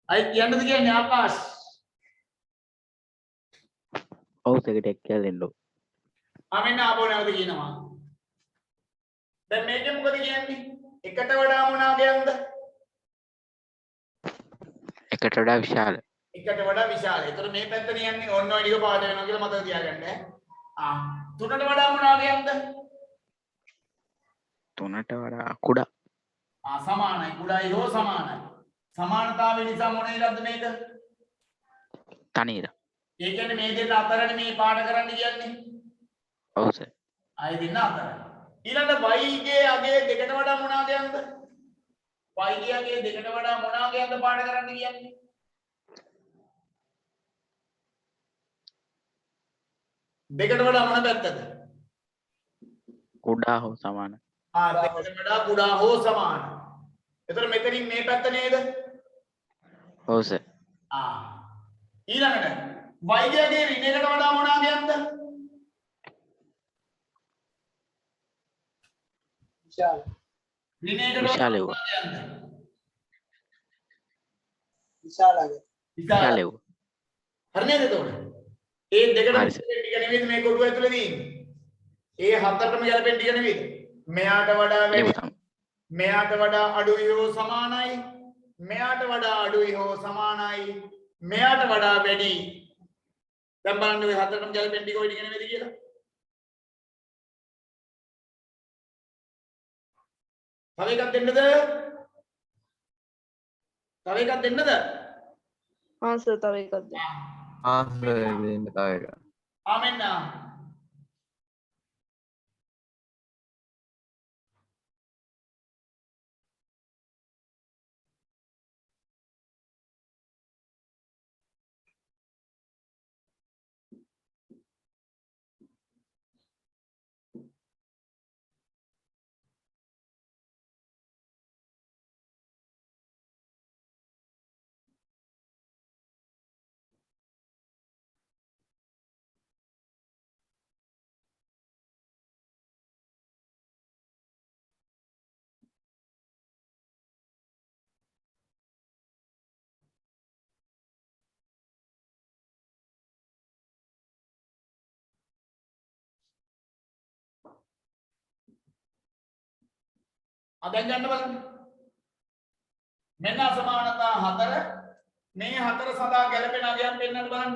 අයි කියන්නද කියන්නේ ආකාශ? ඔව් ඒක ටෙක් කියලා දෙන්නෝ. මෙන්න ආපහු නැවත කියනවා. දැන් මේකෙන් මොකද කියන්නේ? එකට වඩා මොනවාද යන්ද? එකට වඩා විශාල. එකට වඩා විශාල. ඒතර මේ පැත්තට යන්නේ ඔන්න ඔය ටික පාඩ වෙනවා කියලා මතක තියාගන්න. තුනට වඩා මොනවාද යන්ද? තුනට වඩා කුඩා. සමානයි. කුඩායි හෝ සමානයි. සමානතාවය නිසා මොන ඉරක්ද මේක? තනීර. ඒ කියන්නේ මේ දෙන්න අතරනේ මේ පාඩ කරන්න කියන්නේ. ඔව් සර්. ආයෙ දෙන්න අතර. ඊළඟ y ගේ අගේ දෙකට වඩා මොනවාද යන්ද? y ගේ අගේ දෙකට වඩා මොනවාද යන්ද පාඩ කරන්න කියන්නේ? දෙකට වඩා මොන පැත්තද? කුඩා හෝ සමාන. දෙකට වඩා කුඩා හෝ සමාන. එතකොට මෙතනින් මේ පැත්ත නේද? ඔව් සර්. ඊළඟට y ගේ අගේ ඍණයකට වඩා මොනවාද යන්ද? විශාල. ඍණයකට විශාල වඩා වුණා. මොනවාද යන්ද? විශාලයි. විශාල වුණා. හරි නේද එතකොට? ඒ දෙකටම හරි සර්. ටික නෙවෙයිද මේ කොටුව ඇතුලේ තියෙන්නේ? ඒ හතරටම ගැලපෙන ටික නෙවෙයිද? මෙයාට වඩා වැඩි, මෙයාට වඩා අඩුයි හෝ සමානයි, මෙයාට වඩා අඩුයි හෝ සමානයි, මෙයාට වඩා වැඩි. දැන් බලන්න ඔය හතරටම ගැලපෙන ටික ඔය ටික නෙවෙයිද කියලා? තව එකක් දෙන්නද? තව එකක් දෙන්නද? සර් තව එකක් දෙන්න. සර් දෙන්න තව එක. ආමෙන්න. දැන් ගන්න බලන්න. මෙන්න අසමානතා හතර. මේ හතර සඳහා ගැලපෙන අගයන් පෙන්වන්න බලන්න.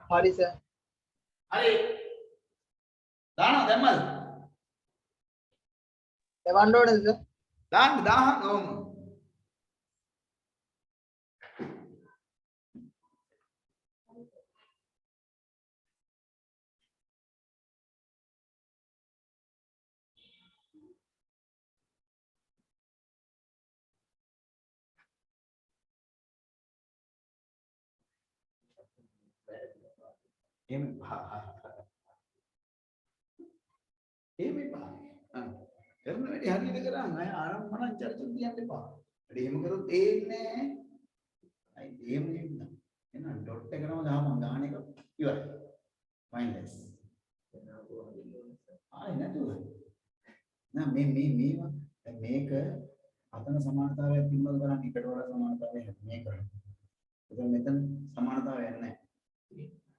හරි සර්. හරි. දානවා දැම්මද? එවන්න ඕනද සර්? දාන්න 1000 ඕම. එහෙම එහෙම එපා. කරන වැඩි හරියට කරන් අය ආරම්භන චර්චු කියන්න එපා. වැඩි එහෙම කරොත් ඒන්නේ නැහැ. අයි එහෙම නෙන්න. එහෙනම් ඩොට් එකනම දාමන් ගාන එක ඉවරයි. මයිනස්. ආයි නේද? නෑ මේවා දැන් මේක අතන සමානතාවයක් තිබුණාද බලන්න එකට වඩා සමානතාවයක් මේක. එතන මෙතන සමානතාවයක් නැහැ.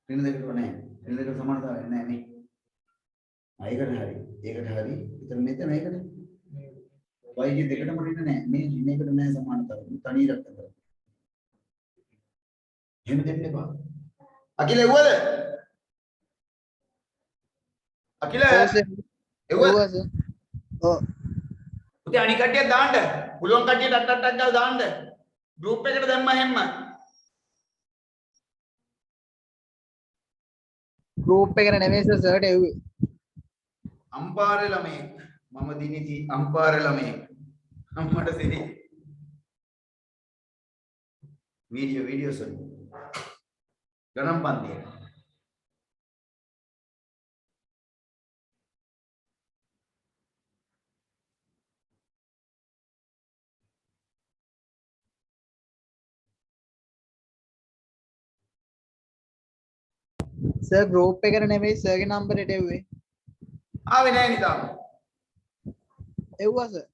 ඍණ දෙකට නැහැ. ඍණ දෙකට සමානතාවයක් නැහැ නේ. ඒකට හරි. ඒකට හරි. එතන මෙතන ඒකට. y ගේ දෙකටම ඍණ නැහැ. මේ මේකට නැහැ සමානතාවය. තනියකට කරා. එහෙම දෙන්න එපා. අකිල එව්වද? අකිල එව්වද? ඔව්. පුතේ අනිත් කට්ටිය දාන්න. පුළුවන් කට්ටිය ටක් ගාලා දාන්න. ගෲප් එකට දැම්මා හැම්ම. ගෲප් එකට නෙමෙයි සර් සර්ට එව්වේ. අම්පාරේ ළමේ මම දිනිති අම්පාරේ ළමේ අම්මට සිරි වීඩියෝ සර් ගණන් පන්තිය සර් ගෲප් එකට නෙමෙයි සර්ගේ නම්බරයට එව්වේ. ආවේ නැහැ නේ තාම. එව්වා සර්.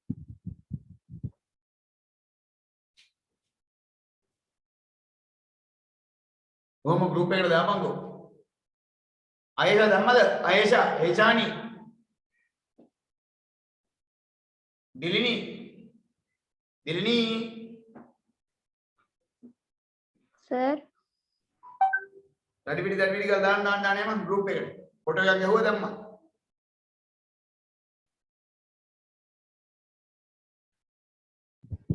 කොහොම ගෲප් එකට දාපන්කෝ. අයේෂා දැම්මද? අයේෂා, හේෂානි. දිලිනි. සර් රැඩි පිටි ගාලා දාන්න යමන් ගෲප් එකට. ෆොටෝ එකක් ගැහුවා දැම්මා.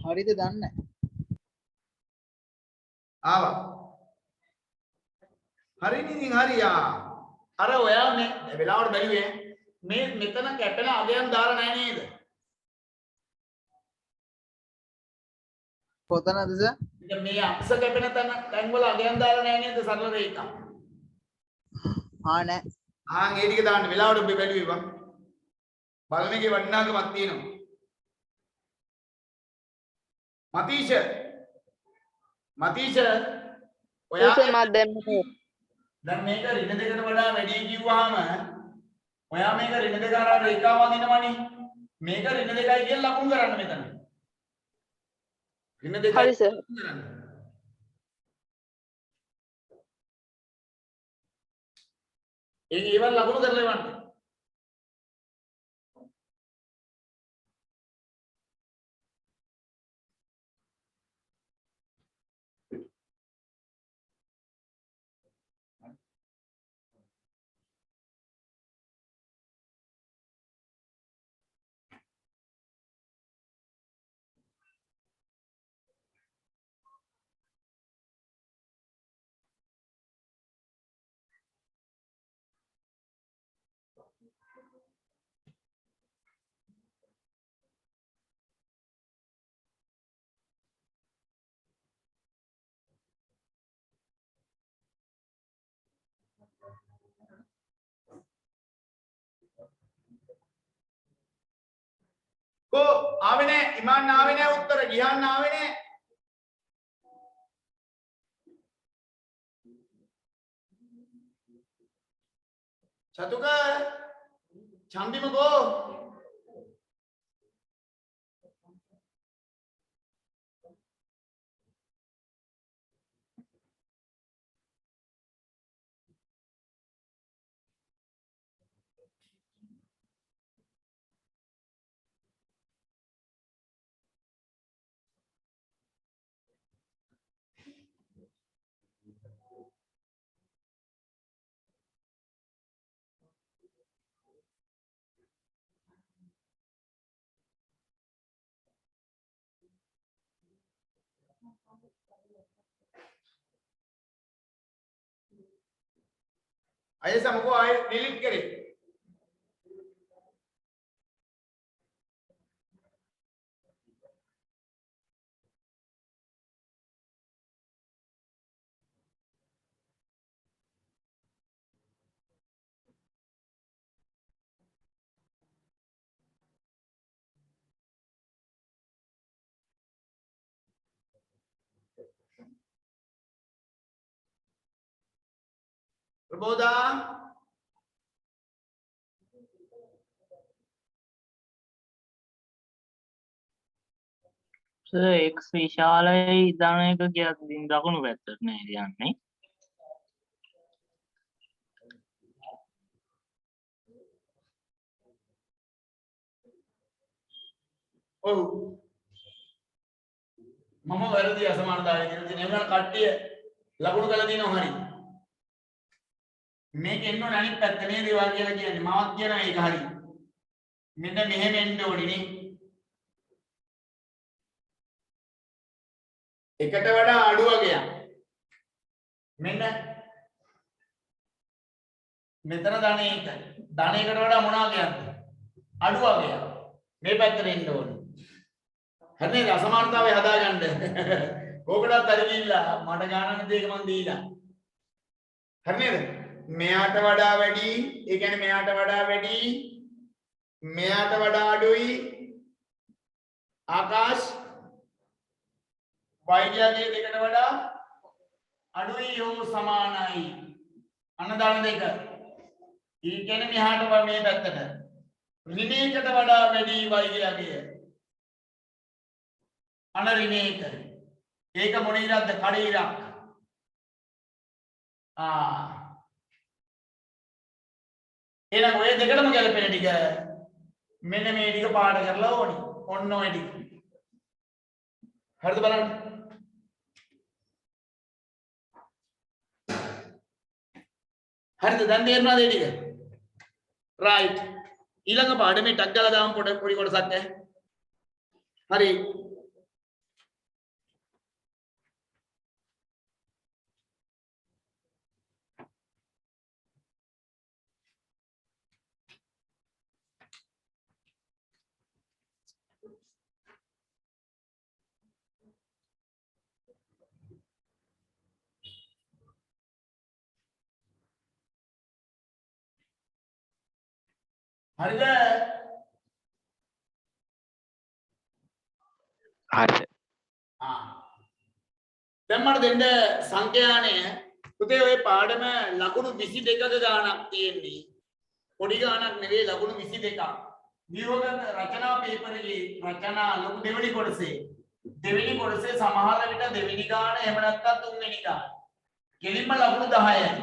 හරිද දන්නේ නැහැ. ආවා. හරිනේ ඉතින් හරියා. අර ඔයා මේ වෙලාවට බැලුවේ මේ මෙතන කැපෙන අගයන් දාලා නැහැ නේද? කොතනද සර්? ඉතින් මේ අක්ෂ කැපෙන තැන් වල අගයන් දාලා නැහැ නේද සරල රේඛා? නැහැ. ආන් ඒ ටික දාන්න වෙලාවට ඔබ බැලුවේ බං. බලන එකේ වටිනාකමක් තියෙනවා. මතීෂ ඔයා සර් මම දැන් මේක ඍණ දෙකට වඩා වැඩි කිව්වහම ඔයා මේක ඍණ දෙක අර රේඛාව වදිනවනේ. මේක ඍණ දෙකයි කියලා ලකුණු කරන්න මෙතන. ඍණ දෙකයි හරි සර්. කරන්න. ඒවල් ලකුණු කරලා එවන්න. को आवे ने ईमान आवे ने उत्तर गिहान आवे ने चतुक छांदी में को ऐसा हमको आए डिलीट करे प्रबोधा සර් එක්ස් විශාලයි දාන එක කියද්දී දකුණු පැත්තට නේද යන්නේ ඔව් මම වැරදි අසමානතාවය කියන දේ නෙවෙයි කට්ටිය ලකුණු කළා දිනව හරි මේක එන්න ඕනේ අනිත් පැත්ත නේද ඒවා කියලා කියන්නේ මාවත් කියනවා ඒක හරි මෙන්න මෙහෙම එන්න ඕනේ නේ එකට වඩා අඩු වගයක් මෙන්න මෙතන ධන 1 ධනයකට වඩා මොනවා කියන්නේ අඩු වගයක් මේ පැත්තට එන්න ඕනේ හරිනේ අසමානතාවය හදාගන්න කෝකටත් හරි ගිහිල්ලා මට ගානක් දෙක මන් දීලා හරිනේද මෙයාට වඩා වැඩි ඒ කියන්නේ මෙයාට වඩා වැඩි මෙයාට වඩා අඩුයි ආකාශ වෛද්‍යගේ දෙකට වඩා අඩුයි හෝ සමානයි අනදාන දෙක ඒ කියන්නේ මෙහාට මේ පැත්තට ඍණයකට වඩා වැඩි වෛද්‍යගේ අනරිණේක ඒක මොන ඉරක්ද කඩේ ඉරක් එහෙනම් ඔය දෙකටම ගැලපෙන ටික මෙන්න මේ ටික පාඩ කරලා ඕනි ඔන්න ඔය ටික හරිද බලන්න හරිද දැන් තේරුණාද මේ ටික රයිට් ඊළඟ පාඩමේ ටක් ගාලා දාමු පොඩි කොටසක් ඈ හරි හරිද හරිද දැන් මට දෙන්න සංඛ්‍යානය පුතේ ඔය පාඩම ලකුණු 22ක ගාණක් තියෙන්නේ පොඩි ගාණක් නෙවෙයි ලකුණු 22ක් විභාග රචනා පේපරේ රචනා ලොකු දෙවෙනි කොටසේ සමහර විට දෙවෙනි ගාණ එහෙම නැත්නම් තුන්වෙනි ගාණ කෙලින්ම ලකුණු 10යි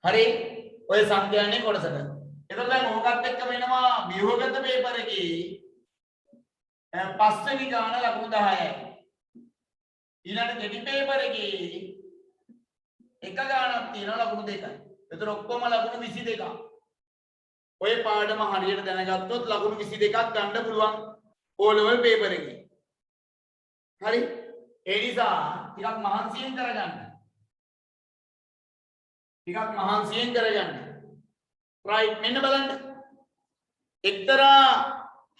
හරි ඔය සංඛ්‍යානේ කොටසට එතකොට දැන් ඕකත් එක්ක වෙනවා විභාග පේපරේ පස්වෙනි ගාණ ලකුණු 10යි ඊළඟ දෙවි පේපර් එකේ එක ගාණක් තියෙනවා ලකුණු 2යි. ඒතර ඔක්කොම ලකුණු 22ක්. ඔය පාඩම හරියට දැනගත්තොත් ලකුණු 22ක් ගන්න පුළුවන් O level පේපර් එකේ. හරි? ඒ නිසා ටිකක් මහන්සියෙන් කරගන්න. right මෙන්න බලන්න. එක්තරා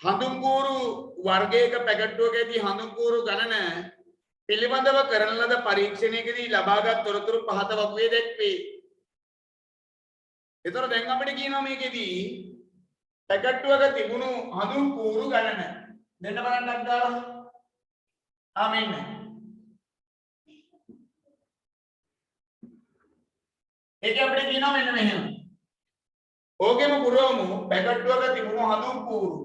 හඳුන්කෝරු වර්ගයක පැකට්ටුවකදී හඳුන්කෝරු ගණන පිළිබඳව කරන ලද පරීක්ෂණයකදී ලබාගත් තොරතුරු පහත වගේ දැක්වේ. ඒතර දැන් අපිට කියනවා මේකෙදී පැකට්ටුවක තිබුණු හඳුන් කූරු ගණන දෙන්න බලන්නක් දාලා. මෙන්න. ඒක අපිට කියනවා මෙන්න මෙහෙම. ඕකෙම පුරවමු පැකට්ටුවක තිබුණු හඳුන් කූරු.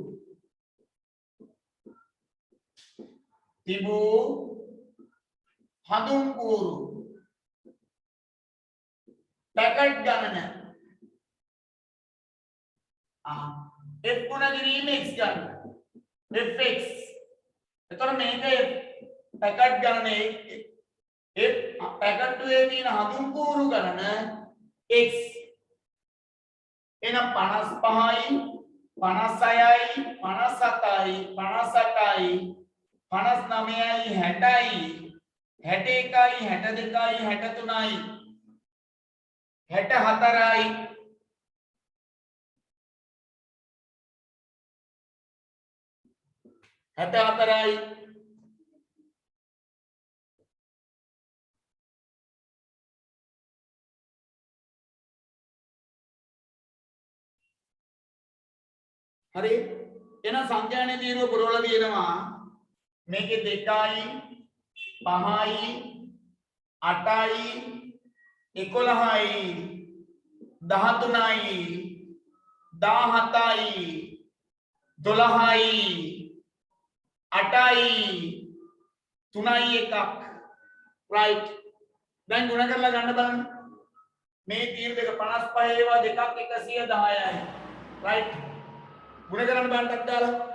තිබූ හඳුන් කූරු පැකට් ගණන f ගුණ කිරීම x ගන්න fx. එතකොට මේක පැකට් ගණන පැකට්ටුවේ තියෙන හඳුන් කූරු ගණන x. එහෙනම් 55යි 56යි 57යි 58යි 59යි 60යි 61යි 62යි 63යි 64යි 64යි හරි. එහෙනම් සංඛ්‍යානේ තීරුව පුරවලා තියෙනවා මේකේ 2යි 5යි 8යි 11යි 13යි 17යි 12යි 8යි 3යි 1ක් right. දැන් ගුණ කරලා ගන්න බලන්න. මේ තීරු දෙක 55 ඒවා දෙකක් 110යි right. ගුණ කරන්න බලන්නත් දාලා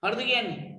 හරිද කියන්නේ?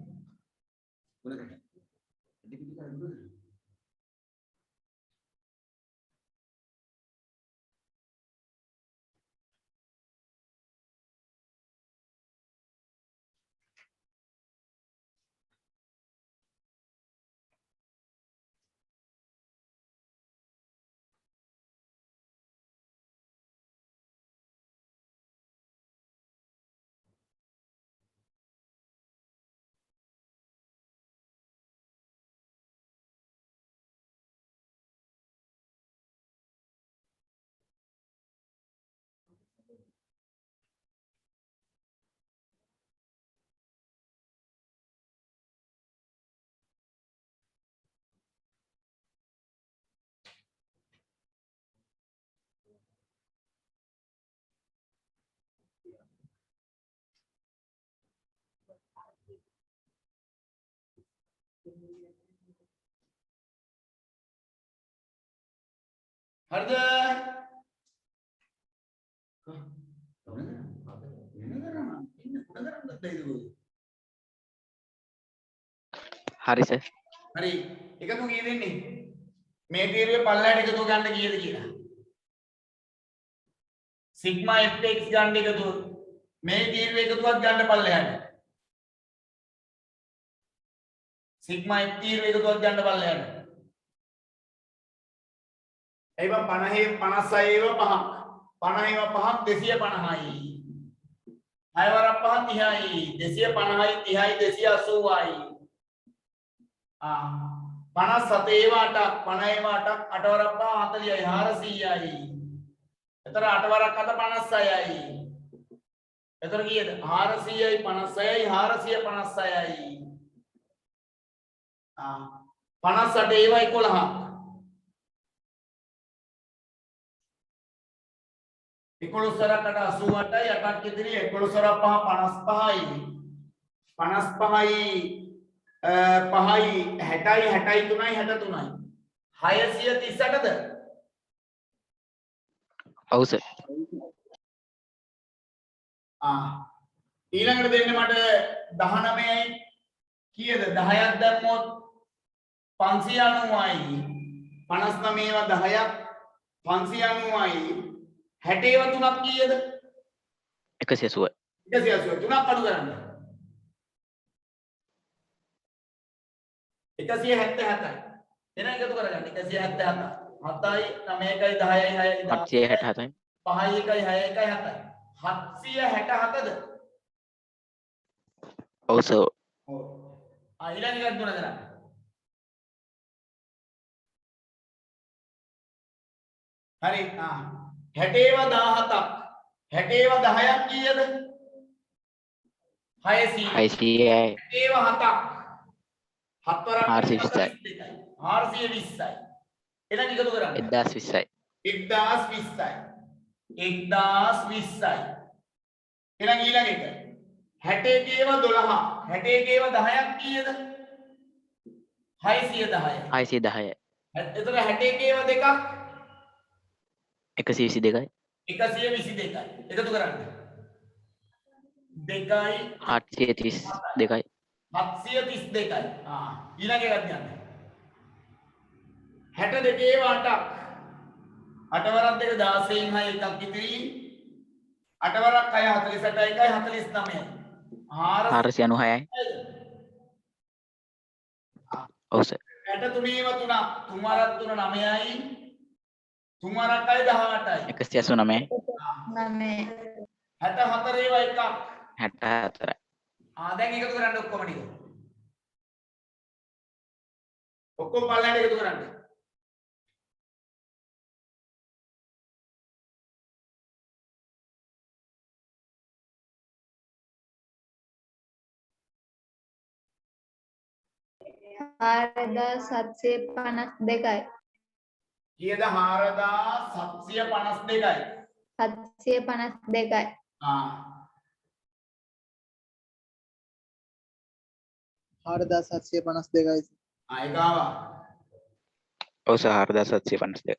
හරිද? හරි සර්. හරි. එකතු කී දෙන්නේ? මේ තීරුවේ පල්ලයට එකතු ගන්න කීයද කියලා. සිග්මා fx ගන්න එකතු. මේ තීරුවේ එකතුවක් ගන්න පල්ලයට. සිග්මා f තීරුවේ එකතුවක් ගන්න පල්ලයට. එයිම 50 56 ඒවා 5ක් 50 ඒවා 5ක් 250යි 6 වරක් 5 30යි 250යි 30යි 280යි 57 ඒවා 8ක් 50 ඒවා 8ක් 8 වරක් 5 40යි 400යි. එතන 8 වරක් 7 56යි. එතන කීයද? 400යි 56යි 456යි 58 ඒවා 11ක් 11 වරක් 88යි 8ක් ඉදිරි 11 වරක් 5 55යි 5යි 60යි 63යි 63යි 638ද? ඔව් සර්. ඊළඟට දෙන්න මට 19යි කීයද 10ක් දැම්මොත් 590යි 59 ඒවා 10ක් 590යි 60 ඒවා තුනක් කීයද 180. 180 තුනක් අඩු කරන්න 177යි එහෙනම් එකතු කරගන්න 177 7යි 9යි 10යි 6යි 767යි. 5යි 1යි 6යි 1යි 7යි 767ද ඔව් සර්. ඔව් ඊළඟ එකක් දුන කරන්න හරි 60 ඒවා 17ක් 60 ඒවා 10ක් කීයද 600 600යි. ඒවා 7ක් 7 වරක් 420යි. 420යි එහෙනම් එකතු කරන්න 1020යි. 1020යි 1020යි එහෙනම් ඊළඟ එක 61 ඒවා 12 61 ඒවා 10ක් කීයද 610යි 610යි. එතකොට 61 ඒවා දෙකක් 122යි. 122යි එකතු කරන්න 2යි 732යි. 732යි ඊළඟ එකක් ගන්න 62 ඒවා 8ක් 8 වරක් දෙක 16න් 6 එකක් ඉතිරි 8 වරක් 6 48යි 49යි 496යි. ඔව් සර්. 63 ඒවා 3ක් 3 වරක් 3 9යි 3 වරක් 6 18යි 189යි. 64 ඒවා එකක් 64යි. දැන් එකතු කරන්න ඔක්කොම ටික ඔක්කොම පල්ලෙහාට එකතු කරන්න සත්සේ 52යි කීයද 4752යි 752යි හාරදා 752යි ඒක ආවා ඔව් සර් 4752.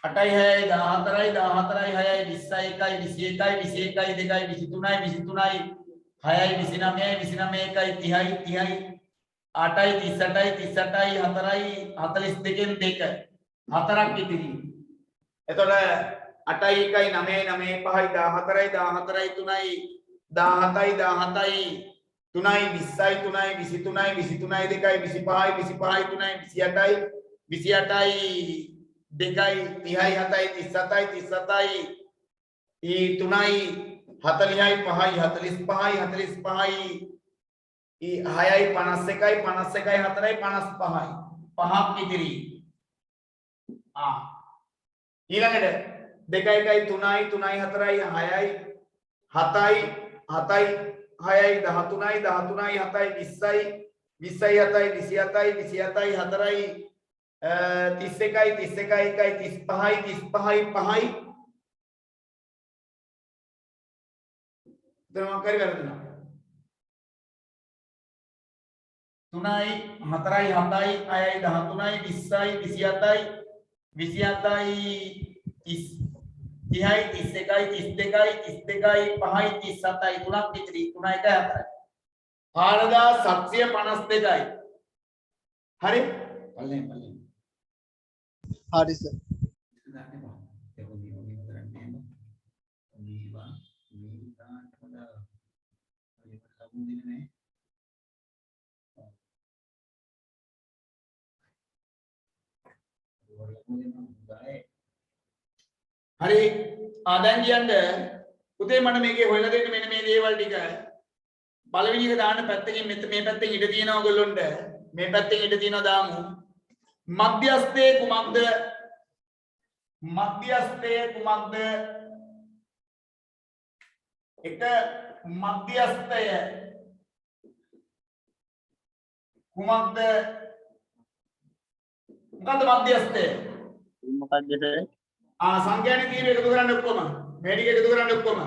අටයි 6යි 14යි 14යි 6යි 21යි 21යි 21යි 2යි 23යි 23යි 6යි 29යි 29යි 1යි 30යි 30යි 8යි 38යි 38යි 4යි 42න් 2 හතරක් ඉතිරි එතකොට 8යි 1යි 9යි 9යි 5යි 14යි 14යි 3යි 17යි 17යි 3යි 20යි 3යි 23යි 23යි 2යි 25යි 25යි 3යි 28යි 28යි 2යි 30යි 7යි 37යි 37යි 3යි 40යි 5යි 45යි 45යි 6යි 51යි 51යි 4යි 55යි පහක් ඉතිරි ඊළඟට 2යි 1යි 3යි 3යි 4යි 6යි 7යි 7යි 6යි 13යි 13යි 7යි 20යි 20යි 7යි 27යි 27යි 4යි 31යි 31යි 1යි 35යි 35යි 5යි දරම කරි වැරදුනා 3යි 4යි 7යි 6යි 13යි 20යි 27යි 27යි 30යි 31යි 32යි 32යි 5යි 37යි 3ක් ඉතිරි 3 1 4යි 4752යි හරි පල්ලෙන් හරි සර් හරි දැන් කියන්න පුතේ මට මේකේ හොයලා දෙන්න මෙන්න මේ දේවල් ටික පළවෙනි එක දාන්න පැත්තකින් මේ පැත්තෙන් ඉඳ තියෙනවා ඔයගොල්ලොන්ට මේ පැත්තෙන් ඉඳ තියෙනවා දාමු මධ්‍යස්ථයේ කුමක්ද මධ්‍යස්ථයේ කුමක්ද එක මධ්‍යස්ථය කුමක්ද මොකද්ද මධ්‍යස්ථය මොකක්ද සර්? සංඛ්‍යානේ තියෙන එකතු කරන්න ඔක්කොම මේ ටික එකතු කරන්න ඔක්කොම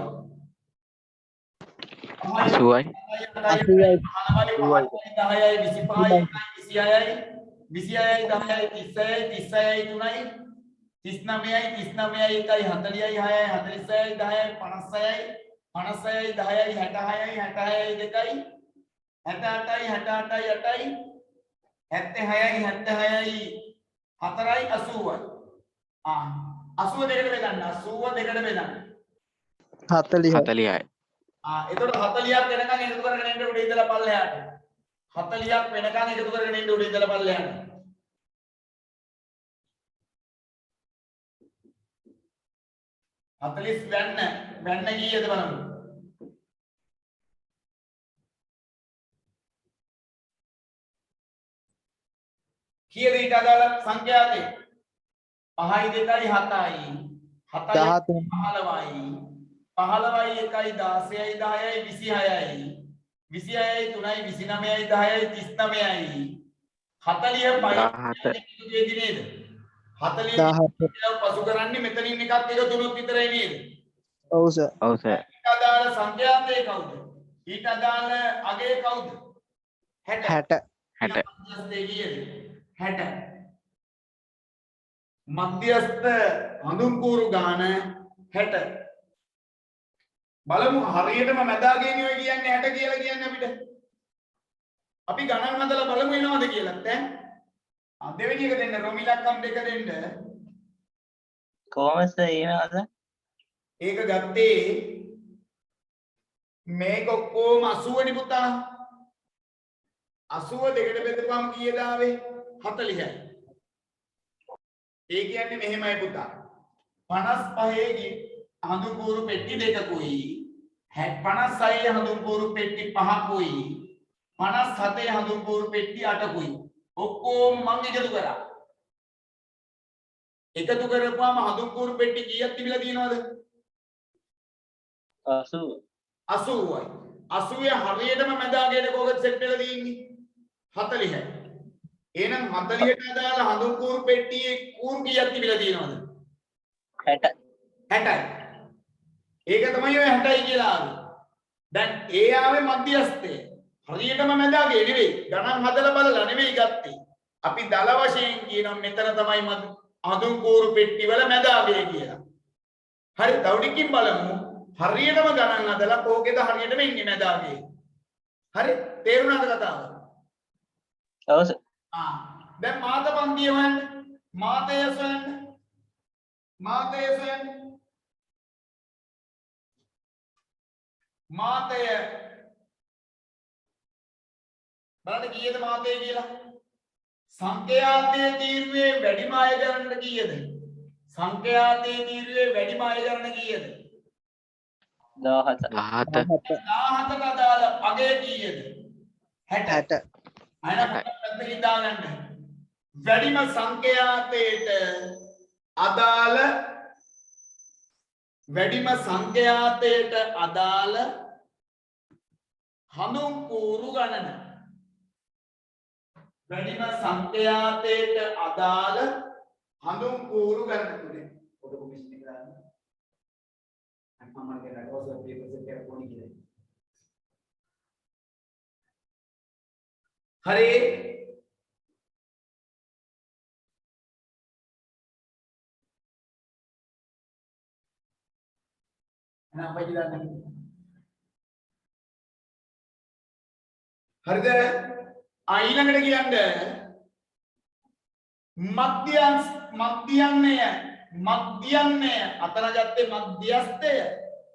80යි. 10යි 25යි 26යි 26යි 10යි 30යි 36යි 3යි 39යි 39යි 1යි 40යි 6යි 46යි 10යි 56යි 56යි 10යි 66යි 66යි 2යි 68යි 68යි 8යි 76යි 76යි 4යි 80යි 80 දෙකට බෙදන්න 80 දෙකට බෙදන්න 40 40යි. එතකොට 40ක් වෙනකන් එකතු කරගෙන එන්න උඩ ඉඳලා පල්ලෙහාට 40ක් වෙනකන් එකතු කරගෙන එන්න උඩ ඉඳලා පල්ලෙහාට 40 වැන්න කීයද බලමු කීයද ඊට අදාළ සංඛ්‍යාතේ 5යි 2යි 7යි 7යි 15යි 15යි 1යි 16යි 10යි 26යි 26යි 3යි 29යි 10යි 39යි 40 5යි නේද 40 පසු කරන්නේ මෙතනින් එකක් එක තුනක් විතරයි නේද ඔව් සර් ඔව් සර්. ඊට අදාළ සංඛ්‍යාතේ කවුද ඊට අදාළ අගය කවුද 60 60. මධ්‍යස්ථ හඳුන්කూరు ගාන 60 බලමු හරියටම මැදාගෙන ඔය කියන්නේ 60 කියලා කියන්නේ අපිට අපි ගණන් හදලා බලමු එනවද කියලා දැන් දෙවෙනි එක දෙන්න රොමිලක්කම් දෙක දෙන්න කොහොමද එනවද ඒක ගත්තේ මේක ඔක්කොම 80 නේ පුතා 80 දෙකට බෙදපුවම කීයද ආවේ 40යි ඒ කියන්නේ මෙහෙමයි පුතා 55 හඳුන්කూరు පෙට්ටි දෙකකුයි 56 හඳුන්කూరు පෙට්ටි පහකුයි 57 හඳුන්කూరు පෙට්ටි 8කුයි ඔක්කොම මම එකතු කරා එකතු කරපුවාම හඳුන්කూరు පෙට්ටි කීයක් තිබිලා තියෙනවද 80යි 80 හරියටම මැදාගේට කොහොමද සෙට් වෙලා තියෙන්නේ 40යි එහෙනම් 40ට අදාළ හඳුන්කూరు පෙට්ටියේ කූරු කීයක් තිබිලා තියෙනවද 60යි ඒක තමයි ඔය 60යි කියලා ආවේ දැන් ඒ ආවේ මධ්‍යස්ථය හරියටම මැදාගේ නෙවෙයි ගණන් හදලා බලලා නෙවෙයි ගත්තේ අපි දල වශයෙන් කියනවා මෙතන තමයි හඳුන්කూరు පෙට්ටි වල මැදාගේ කියලා හරි තව ටිකකින් බලමු හරියටම ගණන් හදලා කෝකේද හරියටම ඉන්නේ මැදාගේ හරි තේරුණාද කතාව ඔව් සර් දැන් මාත පන්තිය හොයන්න මාතය සොයන්න මාතය සොයන්න මාතය බලන්න කීයද මාතය කියලා සංඛ්‍යාතයේ තීරුවේ වැඩිම අය ගණන කීයද සංඛ්‍යාතයේ තීරුවේ වැඩිම අය ගණන කීයද 17 17ට අදාළ අගය කීයද 60 අයන පැත්තකින් දාගන්න වැඩිම සංඛ්‍යාතයට අදාළ හඳුන්කూరు ගණන වැඩිම සංඛ්‍යාතයට අදාළ හඳුන්කూరు ගණන තුනේ පොඩ කොමිෂන් එක දාන්න අම්මා මට රටවස පේපර් සෙට් එකක් ඕනි කියලා හරි එහෙනම් අපයි දාන්න හරිද ඊළඟට කියන්නේ මධ්‍යන්නය අතන ගත්තේ මධ්‍යස්ථය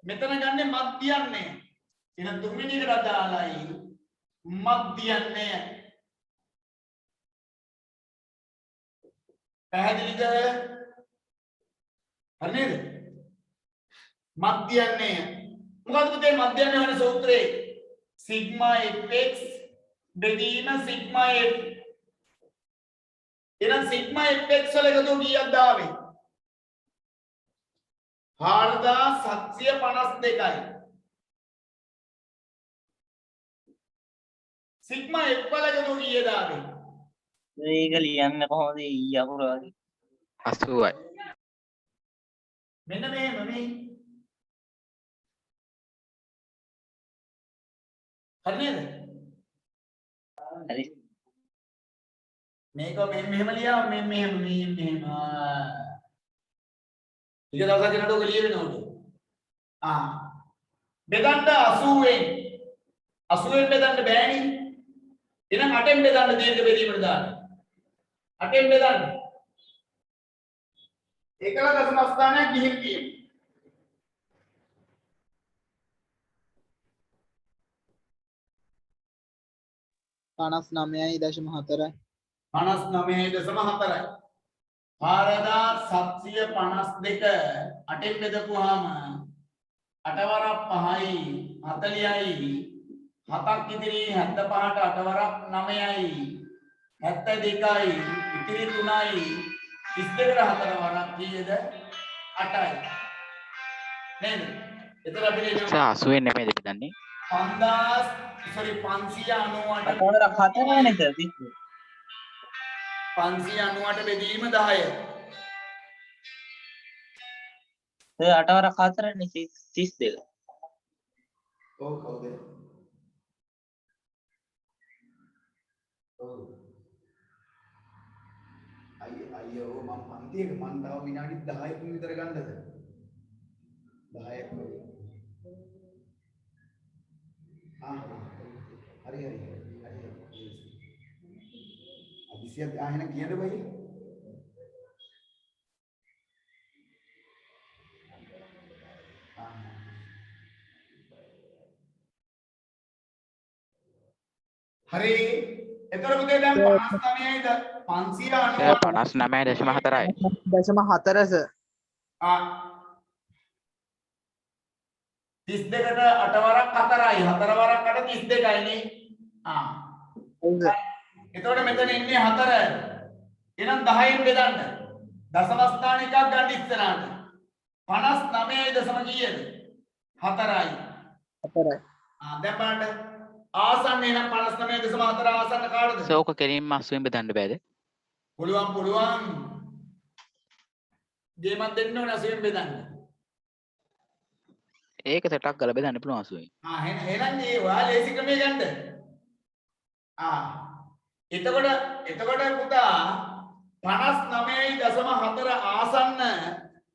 මෙතන ගන්නේ මධ්‍යන්නය එහෙනම් තුන්වෙනි එකට අදාළයි මධ්‍යන්නය පැහැදිලිද හරි නේද මධ්‍යන්නය මොකද පුතේ මධ්‍යන්නය වෙන සූත්‍රේ සිග්මා fx බෙදීම සිග්මා f එහෙනම් සිග්මා fx වල එකතු කීයක්ද ආවේ 4752යි සිග්මා f වල එකතු කීයද ආවේ ඒක ලියන්න කොහොමද ඊ අකුර වගේ 80යි. මෙන්න මෙහෙම මේ හරි නේද හරි මේක මෙහෙම ලියව මෙහෙම ටික දවසක් යනකොට ඔක ලියවෙනවලු. බෙදන්න 80න් 80න් බෙදන්න බෑනේ. එහෙනම් 8න් බෙදන්න දීර්ඝ බෙදීමට දාන්න. 8න් බෙදන්න. එකල දශම ස්ථානයක් ගිහින් තියෙනවා. 59.4 59.4 4752 8න් බෙදපුවාම 8 වරක් 5යි 40යි 7ක් ඉදිරි 75ට 8 වරක් 9යි 72යි ඉතිරි 3යි 32ට 4 වරක් කීයද 8යි නේද? එතන අපිට සර් 80 නෙමෙයි බෙදන්නේ. 598 අටවරක් 4 නේද? 598 බෙදීම 10. සර් අටවරක් 4 නේ 32. ඔව් කවුද? ඔව්. අයියෝ මම පන්තියක මම තව විනාඩි 10ක් විතර ගන්නද? 10ක් වගේ. හරි. අදිසිය ආයෙන කියද බයි? හරි. එතකොට පුතේ දැන් 59යිද 590 සර් 59.4යි. 0.4 සර්. 32ට 8 වරක් 4යි 4 වරක් 8 32යි නේ. එතකොට මෙතන ඉන්නේ 4. එහෙනම් 10න් බෙදන්න. දශම ස්ථාන එකක් ගන්න ඉස්සරහට. 59 දශම කීයද? 4යි. 4යි. දැන් බලන්න. ආසන්න එහෙනම් 59.4 ආසන්න කාටද? සර් ඕක කෙලින්ම 80ෙන් බෙදන්න බෑද? පුළුවන්. ගේමක් දෙන්න ඕනේ 80ෙන් බෙදන්න. ඒක සෙටක් ගල බෙදන්න පුළුවන් 80ෙන්. එහෙනම් මේ ඔයා ලේසි ක්‍රමයේ ගන්න. එතකොට පුතා 59.4 ආසන්න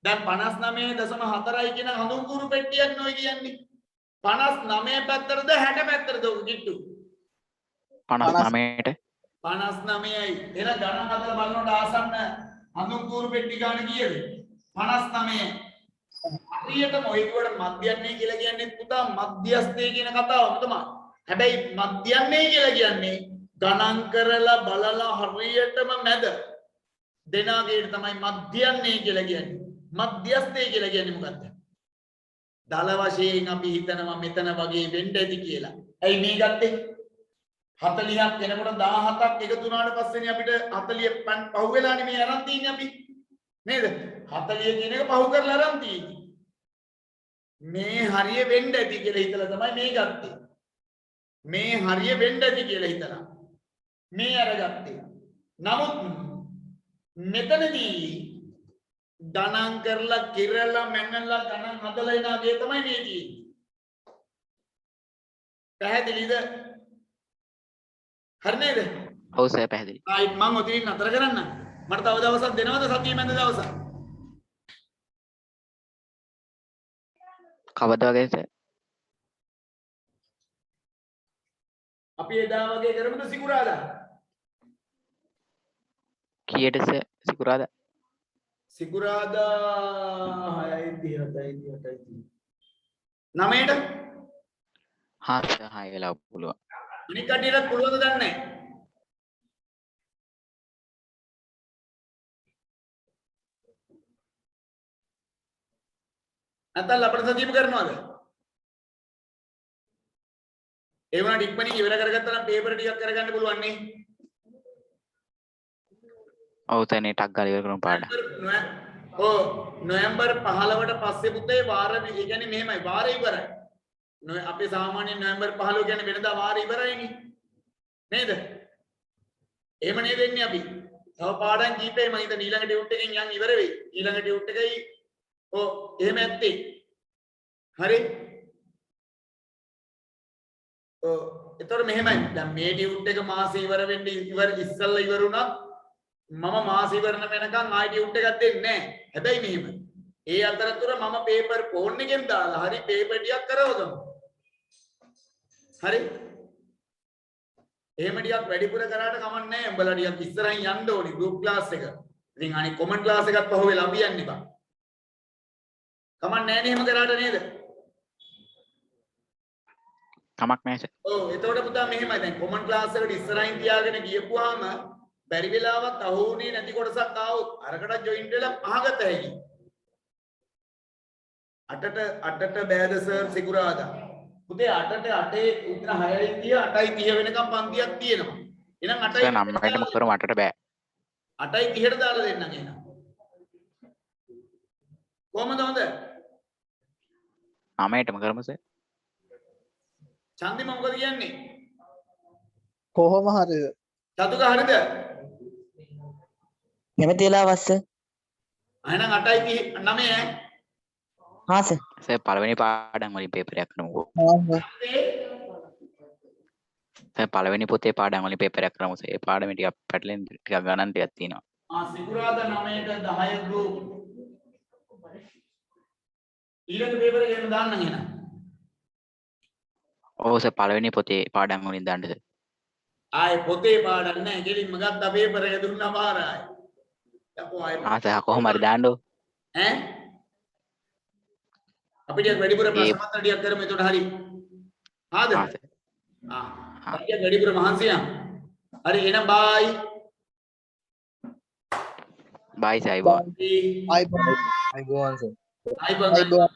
දැන් 59.4යි කියන හඳුන්කුරු පෙට්ටියක් නෝයි කියන්නේ 59 පැත්තටද 60 පැත්තටද ඔක කිට්ටු 59ට 59යි එහෙනම් ගණන් හදලා බලනකොට ආසන්න හඳුන්කුරු පෙට්ටි ගන්න කීයද 59 හරියටම ඔය කිව්වට මධ්‍යන්නේ කියලා කියන්නේ පුතා මධ්‍යස්ථය කියන කතාවම තමයි හැබැයි මධ්‍යන්නේ කියලා කියන්නේ ගණන් කරලා බලලා හරියටම මැද දෙනාගේට තමයි මධ්‍යන්නේ කියලා කියන්නේ. මධ්‍යස්ථය කියලා කියන්නේ මොකක්ද? දල වශයෙන් අපි හිතනවා මෙතන වගේ වෙන්න ඇති කියලා. ඇයි මේ ගත්තේ? 40ක් වෙනකොට 17ක් එකතු වුණාට පස්සේනේ අපිට 40 පහු වෙලානේ මේ අරන් තියන්නේ අපි. නේද? 40 කියන එක පහු කරලා අරන් තියෙන්නේ. මේ හරිය වෙන්න ඇති කියලා හිතලා තමයි මේ ගත්තේ. මේ හරිය වෙන්න ඇති කියලා හිතලා මේ අරගත්තේ. නමුත් මෙතනදී ගණන් කරලා කිරලා මැනලා ගණන් හදලා එන දේ තමයි මේ තියෙන්නේ. පැහැදිලිද? හරි නේද? ඔව් සර් පැහැදිලි. ආයිත් මම ඔතනින් නතර කරන්න. මට තව දවසක් දෙනවද සතිය මැද දවසක්? කවද වගේ සර්? අපි එදා වගේ කරමුද සිකුරාදා? කීයට සර් සිකුරාදා? සිකුරාදා 6යි 9ට? හා සර් 6 වෙලා පුළුවන්. අනික කටියට පුළුවන්ද දන්නේ නැහැ. නැත්නම් අපිට සතියම කරනවද? ඒ වුණාට ඉක්මනින් ඉවර කරගත්තා නම් පේපර් ටිකක් කරගන්න පුළුවන් නේ. ඔව් තනේ ටක් ගාලා ඉවර කරමු පාඩම්. නොවැම්බර් 15ට පස්සේ පුතේ වාර ඒ කියන්නේ මෙහෙමයි වාරය ඉවරයි. අපි සාමාන්‍යයෙන් නොවැම්බර් 15 කියන්නේ වෙනදා වාරය ඉවරයිනේ. නේද? එහෙම නේද වෙන්නේ අපි. තව පාඩම් කීපේ මම හිතන ඊළඟ ටියුට් එකෙන් යන් ඉවර වෙයි. ඊළඟ ටියුට් එකයි එහෙම ඇත්තේ. හරි? එතකොට මෙහෙමයි. දැන් මේ ටියුට් එක මාසේ ඉවර වෙන්න ඉස්සල්ලා ඉවර වුණා. මම මාස ඉවරන වෙනකන් ආයි ටියුට් එකක් දෙන්නේ නැහැ. හැබැයි මෙහෙම. ඒ අතරතුර මම පේපර් ෆෝන් එකෙන් දාලා හරි පේපර් ටිකක් කරවගමු. හරි? එහෙම ටිකක් වැඩිපුර කරාට කමක් නැහැ. උඹලා ටිකක් ඉස්සරහින් යන්න ඕනි ගෲප් ක්ලාස් එක. ඉතින් අනිත් කොමන්ට් ක්ලාස් එකත් පහුවෙලා අපි යන්න බා. කමක් නැහැ නේ එහෙම කරාට නේද? කමක් නැහැ සර්. ඔව් එතකොට පුතා මෙහෙමයි දැන් කොමන්ට් ක්ලාස් එකට ඉස්සරහින් තියාගෙන ගියපුවාම බැරි වෙලාවත් අහුුනේ නැති කොටසක් ආවොත් අරකට ජොයින්ට් වෙලා අහගත හැකි. 8ට බෑද සර් සිකුරාදා. පුතේ 8ට 8 උත්තර 6ෙන් තිය 8:30 වෙනකම් පන්තියක් තියෙනවා. එහෙනම් 8යි සර් 9ටම කරමු 8ට බෑ. 8:30ට දාලා දෙන්නම් එහෙනම්. කොහමද හොඳ? 9ටම කරමු සර්. චන්දිම මොකද කියන්නේ? කොහොම හරිද? චතුක හරිද? කැමති වෙලාවස්ස එහෙනම් 8:30 9 ඈ. හා සර් සර් පළවෙනි පාඩම් වලින් පේපර් එකක් කරමුකෝ. සර් පළවෙනි පොතේ පාඩම් වලින් පේපර් එකක් කරමු සර්. ඒ පාඩමේ ටිකක් පැටලෙන ටිකක් ගණන් ටිකක් තියෙනවා. සිකුරාදා 9ට 10 ගෲප්. ඊළඟ පේපර් එක එහෙම දාන්නම් එහෙනම්. ඔව් සර් පළවෙනි පොතේ පාඩම් වලින් දාන්න සර්. ආයේ පොතේ පාඩම් නැහැ. ගෙලින්ම ගත්ත පේපර් එක දුන්නා මාරයි. යකෝ ආයේ සර් කොහොම හරි දාන්නෝ. ඈ අපිට වැඩිපුර ප්‍රශ්න පත්‍ර ටිකක් කරමු එතකොට හරි. හාද? හා සර්. අපිට වැඩිපුර මහන්සි යම්. හරි එහෙනම් බයි. බයි සර් අයිබෝන්. අයිබෝන්. අයිබෝන් සර්. අයිබෝන්.